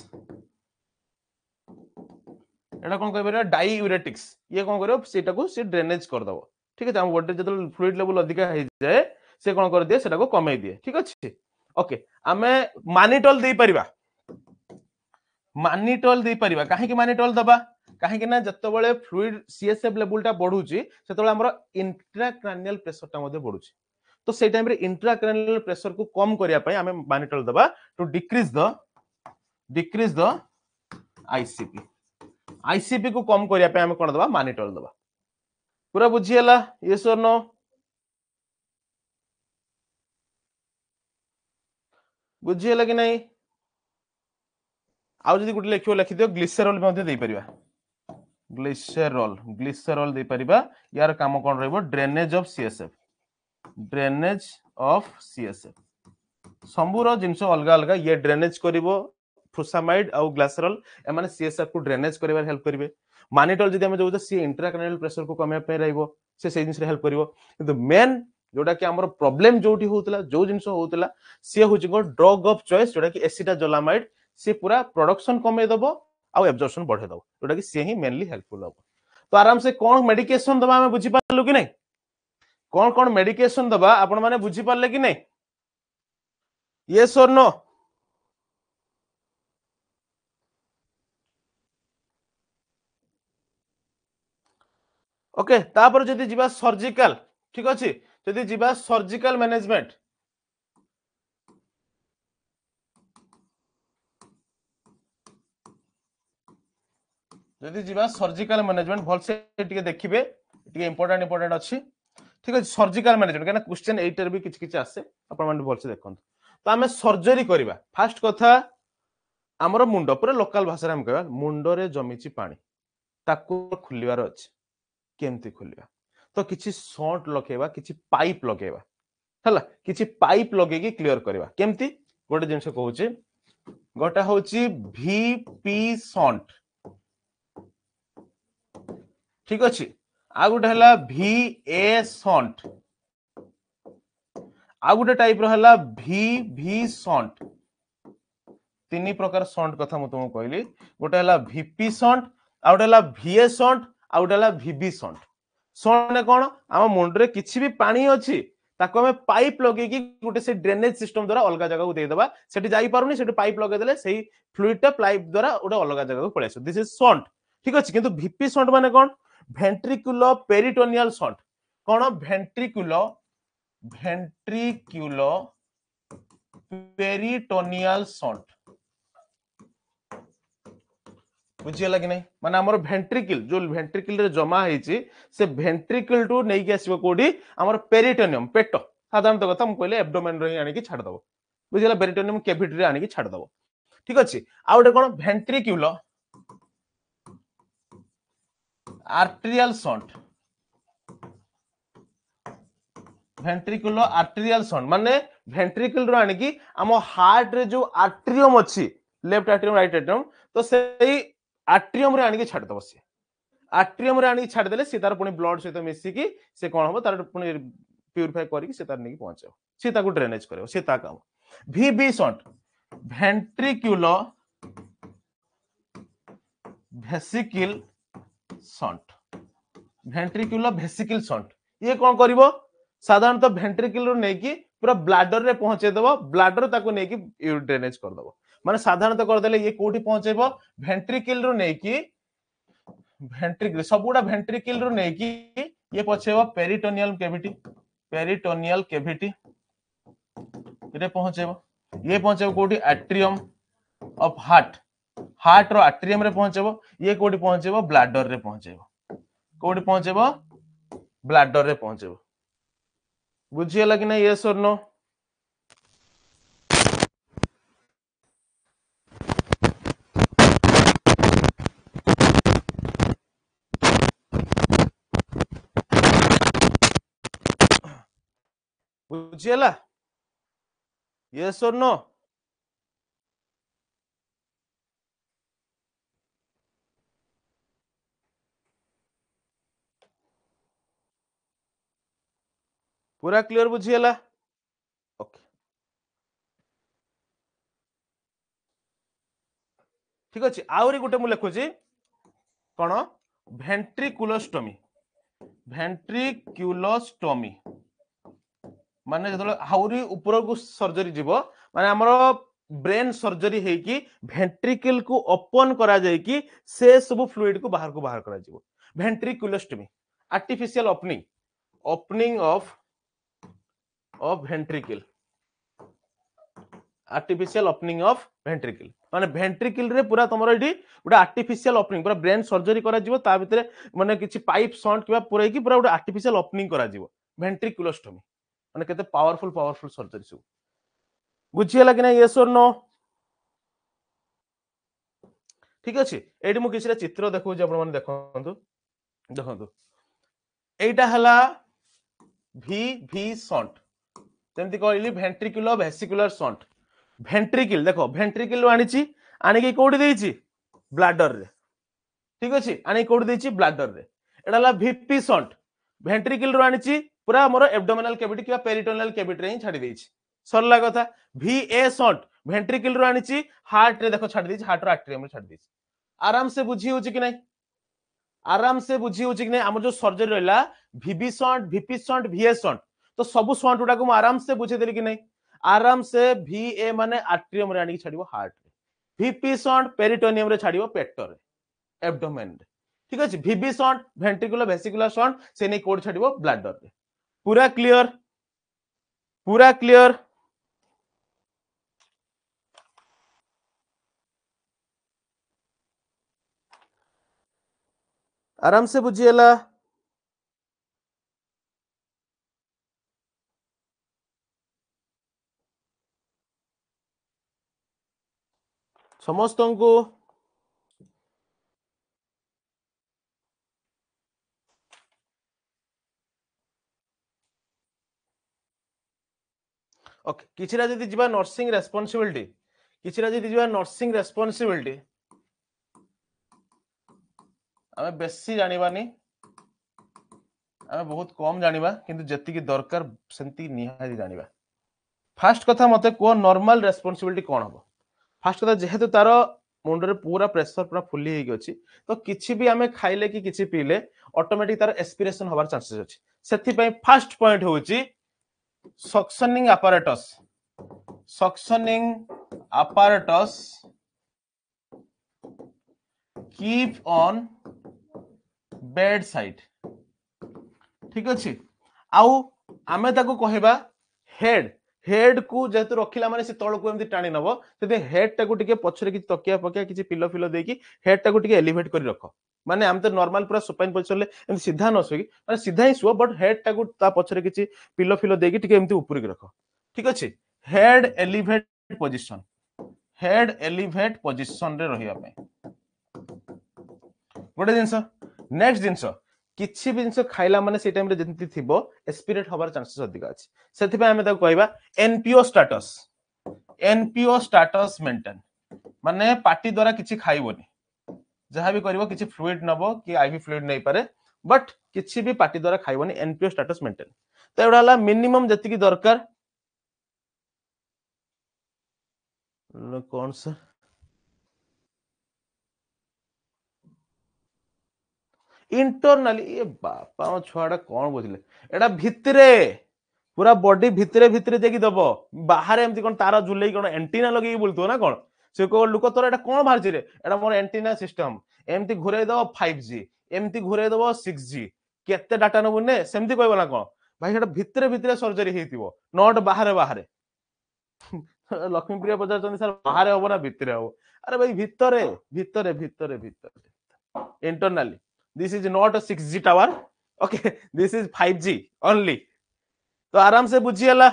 S1: एटा कोन कहबे डाईयूरेटिक्स ये कोन करियो सेटा को से ड्रेनेज कर दबो ठीक है हम बॉडी जतल फ्लूइड लेवल अधिका हो जाए से कोन कर दिए सेटा को कमे दिए ठीक अछि ओके आमे मानिटोल देई परिबा मानिटोल देई परिबा काहे कि मानिटोल दबा काहे कि ना जत्तो बळे फ्लूइड सीएसएफ लेवलटा बढ़ुची सेतबळे हमर इंट्राक्रैनियल प्रेशरटा मध्ये बढ़ुची तो से टाइम रे इंट्राक्रैनियल प्रेशर को कम करिया पई हमें मानिटोल दबा to decrease the ICP ICP को कम करिया पई हमें कोन दबा मानिटोल दबा पूरा बुझियला यस और नो बुझियला कि नहीं आउ जदी गुटे लिखियो लिखि दियो ग्लिसरॉल मध्ये देई परिबा ग्लिसरॉल दे परिबा यार काम कोन रहबो ड्रेनेज ऑफ सीएसएफ संबूर जिंस अलग अलग ये ड्रेनेज करिवो फ्रुसामाइड और ग्लिसरॉल ए माने सीएसएफ को ड्रेनेज करिवार हेल्प करिवे मानिटोल जदी हम जोउ सी इंट्राक्रैनियल प्रेशर को कमे पे रहइबो से जिंस रे हेल्प करिवो किंतु मेन जोटा कि हमर प्रॉब्लम जोटी होतला जो जिंस होतला से होची गो ड्रग ऑफ चॉइस जोटा कि एसिटाजोलामाइड से पूरा प्रोडक्शन कमे दबो आ एब्जॉर्प्शन बढ़े दबो जोटा कि से ही मेनली हेल्पफुल दबो तो आराम से कोन मेडिकेशन दबा हमें बुझी पालु कि नहीं कोन मेडिकेशन दबा आपण माने बुझी पाले कि नहीं यस और नो ओके तापर जदी जीवा सर्जिकल ठीक अछि जदी जीवा सर्जिकल मैनेजमेंट जदी जीवा सर्जिकल मैनेजमेंट भल से टिके देखिबे टिके इंपोर्टेंट अछि ठीक अछि सर्जिकल मैनेजमेंट केना क्वेश्चन एटर भी किछ आसे आपण माने भल से देखन तो हमें सर्जरी करबा फास्ट कथा हमर मुंड पूरा लोकल भाषा हम कहबा मुंड रे जमिछि पानी ताको खुलिवार अछि केमती खुलिबा तो किछि सॉन्ट लगेबा किछि पाइप लगेबा हला किछि पाइप लगेगी क्लियर करबा केमती गोटे जिंस कहूची गोटा होची वीपी सॉन्ट ठीक अछि आ गोटे हला वीए सॉन्ट आ गोटे टाइप रो हला वीवी सॉन्ट तीन प्रकार सॉन्ट कथा म तुमको कहली गोटे हला वीपी सॉन्ट आ गोटे हला वीए सॉन्ट आ गोटे हला वीबी सॉन्ट सॉन्ट ने कोन हम मुंड रे किछि भी पानी अछि ताको हमें पाइप लगे कि गोटे से ड्रेनेज सिस्टम द्वारा अलग जगह को दे देबा सेठी जाई पारुनी सेठी पाइप लगे देले सेही फ्लूइड टा पाइप द्वारा गोटे अलग जगह को पळेसो दिस इज सॉन्ट ठीक अछि किंतु वीपी सॉन्ट माने कोन वेंट्रिकुलो पेरिटोनियल सॉन्ट कोन वेंट्रिकुलो पेरिटोनियल सॉन्ट बुझियला कि नहीं माने हमर वेंट्रिकल जो वेंट्रिकल रे जमा हेची से वेंट्रिकल टू नै के आसीबो कोडी हमर पेरिटोनियम पेट साधारणतः कथा हम कहले एब्डोमेन रे आनी की छाड़ दबो बुझियला पेरिटोनियम कैविटी रे आनी की छाड़ दबो ठीक अछि आ ओटे कोन वेंट्रिकुलो आर्टेरियल सॉन्ट वेंट्रिकुलो आर्टेरियल सॉन्ट माने वेंट्रिकल रो आनी की हम हार्ट रे जो आर्टरियम अछि लेफ्ट आर्टरियम राइट आर्टरियम तो सेही आर्टरियम रे आनी की छाड़ दबो से आर्टरियम रे आनी छाड़ देले से तार पुनी ब्लड सहित मिसी की से कोन हो तार पुनी प्यूरिफाई करी से तार नेकी पहुंचो से ताको ड्रेनेज करियो से ता काम वीबी सॉन्ट वेंट्रिकुलो वेसिकल सॉन्ट वेंट्रिकुलो वेसिकल सॉन्ट ये कोन करिवो साधारणतः वेंट्रिकल रो नेकी पूरा ब्लैडर रे पहुंचे देबो ब्लैडर ताको नेकी ड्रेनेज कर देबो माने साधारणतः कर देले ये कोठी पहुंचेबो वेंट्रिकल रो नेकी वेंट्रिकल सबुडा वेंट्रिकल रो नेकी ये पछेबो पेरिटोनियल कैविटी रे पहुंचेबो ये पहुंचेबो कोठी एट्रियम ऑफ हार्ट रो एट्रियम रे पहुंचेबो ये कोठी पहुंचेबो ब्लैडर रे पहुंचेबो कोठी पहुंचेबो ब्लैडर रे पहुंचेबो बुझियला कि नहीं यस और नो बुझियला यस और नो पूरा क्लियर बुझीगला ओके ठीक अच्छे आउरी गोटे मुझे लिखुची कौन भेंट्रिकुलोस्टोमी भेंट्रिकुलोस्टोमी माने जो आउरी ऊपर को सर्जरी जीव माने हमरो ब्रेन सर्जरी है कि भेंट्रिकल को ओपन करा जाए कि से सब फ्लूइड को बाहर करा जीव ventriculostomy artificial opening opening of ventricle artificial opening of ventricle माने वेंट्रिकल रे पूरा तमरो इडी गोटे आर्टिफिशियल ओपनिंग पूरा ब्रेन सर्जरी करा जीवो ता भितरे माने किछि पाइप शंट किबा पुरै कि पूरा गोटे आर्टिफिशियल ओपनिंग करा जीवो वेंट्रिकुलोस्टोमी माने केते पावरफुल सर्जरी सब बुझियला कि ना यस और नो ठीक अछि एडी मु किछरा चित्र देखौ जे आपण माने देखंतु देखंतु एटा हला वी वी शंट जेमति कहली वेंट्रिकुलर वेसिकुलर शंट भेंट्रिकल देखो भेंट्रिकल आनी आनिकी कोडी देछि ब्लाडर रे ठीक अछि आनी कोडी देछि ब्लाडर रे एडाला वीपी शंट भेंट्रिकल रो आनी पूरा मोर एब्डोमिनल कैविटी किबा पेरिटोनियल कैविटी रे छाडी देछि सरला कथा वीए शंट भेंट्रिकल रो आनी हार्ट रे देखो छाडी देछि हार्ट रो आर्टरियम रे छाडी देछि आराम से बुझी होछि कि नै आराम से बुझी होछि कि नै हमर जो सर्जरी रहला VB shunt VP shunt VS shunt तो सब शंट उडा को आराम से बुझे देली कि नै आराम से वीए माने आर्टरियम रे आनी छाडिबो हार्ट रे वीपी शंट पेरिटोनियम रे छाडिबो पेट रे एब्डोमेन रे ठीक अछि वीबी शंट वेंट्रिकुलर वेसिकुलर शंट से नै कोड छाडिबो ब्लैडर रे पूरा क्लियर आराम से बुझिएला समस्त को ओके किछरा जदि जिबा नर्सिंग रेस्पोंसिबिलिटी किछरा जदि जिबा नर्सिंग रेस्पोंसिबिलिटी आमे बेसी जानिबानी आमे बहुत कम जानिबा किंतु जति की दरकार सेंती निहारी जानिबा फास्ट कथा मते को नॉर्मल रेस्पोंसिबिलिटी कोन हबो फास्ट कथा जेहेतु तारो मुंडरे पूरा प्रेशर पूरा फुली हेगी अछि तो किछि भी आमे खाइले कि किछि पीले ऑटोमेटिक तार एस्पिरेशन होबार चांसेस अछि सेथि पय फर्स्ट पॉइंट होउची suctioning apparatus keep on bedside ठीक अछि आउ आमे ताको कहबा हेड को जेतु रखिला माने से तळ को एमति टाणी नबो तते हेड टाको टिके पछरे कि तकिया पकिया किछि पिलो फिलो देकी हेड टाको टिके एलिवेट करी रखो माने हम तो नॉर्मल पूरा सुपाइन पोजिशन ले एमति सीधा न सोगी माने सीधा ही सुओ बट हेड टाको ता पछरे किछि पिलो फिलो देकी टिके एमति ऊपर की रखो ठीक अछि हेड एलिवेट पोजिशन रे रहिया पे गोटे जिंस नेक्स्ट जिंस किछि भी जिंस खाइला माने से टाइम रे जंती थिबो एस्पिरेट होबार चांसेस अधिक अछि सेति पे हमें ताको कहबा एनपीओ स्टेटस मेंटेन माने पार्टी द्वारा किछि खाइबोनी जहां भी करबो किछि फ्लूइड नबो कि आईवी फ्लूइड नै पारे बट किछि भी पार्टी द्वारा खाइबोनी एनपीओ स्टेटस मेंटेन तो एडाला मिनिमम जति की दरकार कौन सर इंटरनली ये बापा छुआटा कौन बुझले एटा भितरे पूरा बॉडी भितरे जाकी दबो बाहर एमती कोन तारा झुलै कोन एंटीना लगे बोलतो ना कोन से को लुक तोर एटा कोन बाहर रे एटा मोर एंटीना सिस्टम एमती घुरै दबो 5G एमती घुरै दबो 6G केते डाटा न बुने सेमती कहबो ना कोन भाई एटा भितरे सर्जरी हेतिबो नॉट बाहर लक्ष्मीप्रिया पचार चंदी सर बाहर होबो ना भितरे होबो अरे भाई भितरे internally this is not a 6G tower okay this is 5G only तो आराम से बुझियला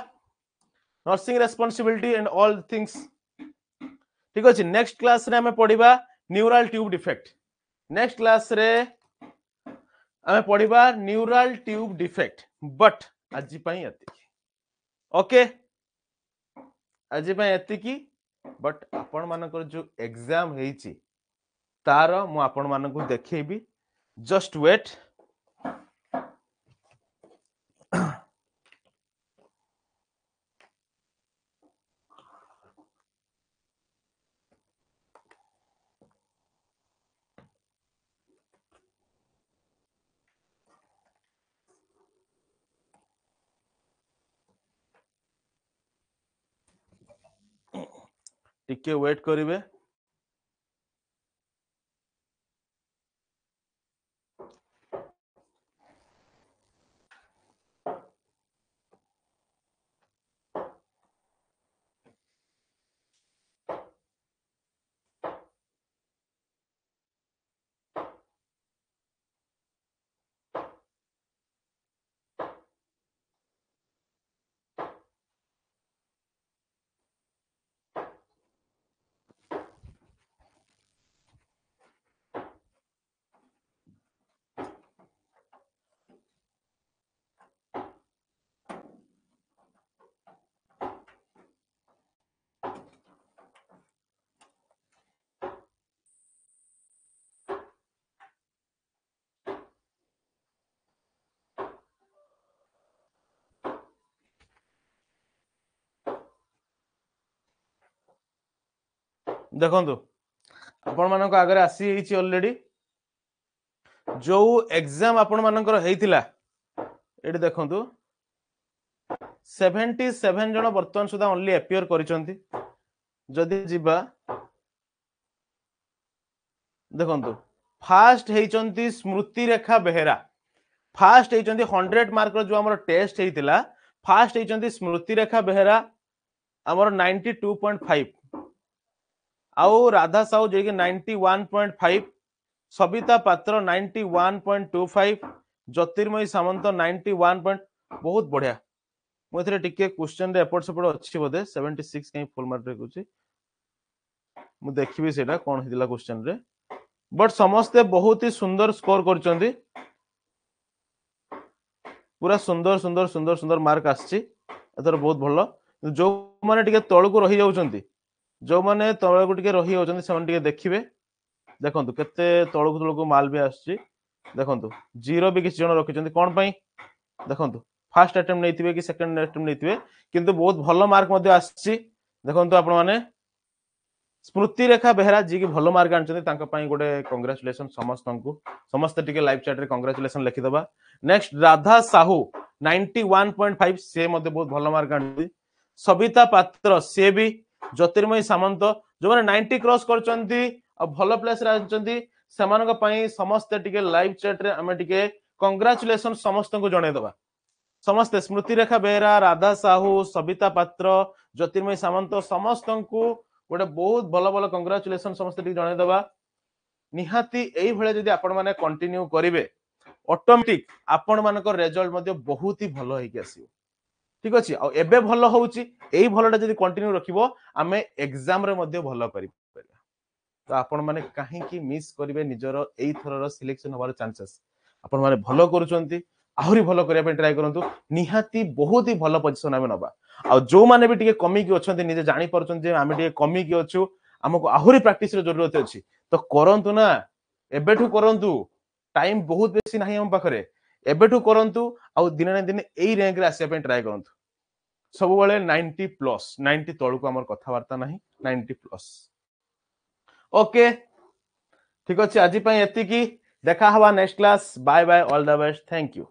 S1: nursing responsibility and all things ठीक अछि नेक्स्ट क्लास रे हमें पढिबा neural tube defect next class रे हमें पढिबा न्यूरल ट्यूब डिफेक्ट बट आजि पई एति ओके आजि पई एति की बट आपण मानकर जो एग्जाम हेछि तार मु आपण मानकु देखैबी just wait टिके वेट करिवे। देखो आपण मानक आगे आसी ऑलरेडी जो एग्जाम आपण मानकर हेइतिला एटी देखंतु 77 जन वर्तमान सुधा ओनली अपियर करिसंती। जदि जिबा देखंतु फास्ट हेइचंती स्मृति रेखा बेहेरा, फास्ट हेइचंती 100 मार्क जो हमर टेस्ट हेइतिला फास्ट हेइचंती स्मृति रेखा बेहेरा हमर 92.5 आउ राधा साहू जे कि 91.5, सबिता पात्र 91.25, ज्योतिर्मयी सामंत 91 बहुत बढ़िया। मुझे टिके क्वेश्चन रे एपट सेपट अछि बोधे 76 कहीं फुल मार्क रे कुछि मु देखिबी सेटा कोन हिदिला क्वेश्चन रे, बट समस्ते बहुत ही सुंदर स्कोर करचंदी। पूरा सुंदर सुंदर सुंदर सुंदर मार्क आछि एतर बहुत भलो। जो माने टिके तळकु रहि जाउचंती, जो माने तळकु टिके रहि जाउचंती सेमान टिके देखिबे। देखंतु केते तळकु तळकु माल भी आछि। देखंतु जीरो भी किछ जण रखिचंती कोन पई देखंतु फर्स्ट अटेम्प्ट नैतिबे कि सेकंड अटेम्प्ट नैतिबे किंतु बहुत भलो मार्क मध्ये आछि। देखंतु आपण माने स्मृति रेखा बेहरा जी की भलो मार्क आनचंती तांका पई गोटे कांग्रेचुलेशन समस्तंकु। समस्त टिके लाइव चैट रे कांग्रेचुलेशन लिखि दबा। नेक्स्ट राधा साहू 91.5 से मध्ये बहुत भलो मार्क आनचंती। सबिता पात्र से भी, ज्योतिर्मयी सामंत जो माने 90 क्रॉस करचंती आ भलो प्लेस रे आनचंती सेमानक पई समस्त टिके लाइव चैट रे हमें टिके कांग्रेचुलेशन समस्तंकु जणे दबा। समस्त स्मृति रेखा बेहरा, राधा साहू, सबिता पात्र, ज्योतिर्मयी सामंत समस्तंकु गोटे बहुत भलो भलो कांग्रेचुलेशन समस्त टिके जणे दबा। निहाती एई भळे जदि आपण माने कंटिन्यू करिवे ऑटोमेटिक आपण मानक रिजल्ट मध्ये बहुत ही भलो होई के आसीबो। ठीक अछि आ एबे भलो होउची एई भलोटा जदि कंटिन्यू रखिबो आमे एग्जाम रे मध्ये भलो करि परिबा। तो आपण माने काहे की मिस करिवे निजरो एई थरर सिलेक्शन होबार चांसेस। आपण माने भलो करूचंती आहुरी भलो करिया पे ट्राई करंतु। निहाती बहुत ही भलो पोजीशन आमे नबा। आ जो माने भी टिके कमी की अछंती निजे जानि परछन जे आमे टिके कमी की अछु हमको आहुरी प्रैक्टिस रे जरूरत अछि तो करंतु ना एबेठु करंतु। टाइम बहुत बेसी नाही हम पाखरे एबेठु करंतु आ दिने ना दिने एई रैंक रे आसिया पे ट्राई करंतु। सब बेले 90 प्लस 90 तळु को हमर कथा वार्ता नाही 90 प्लस। ओके ठीक अछि आज पई एति की देखा हवा next class. Bye bye all the best thank you.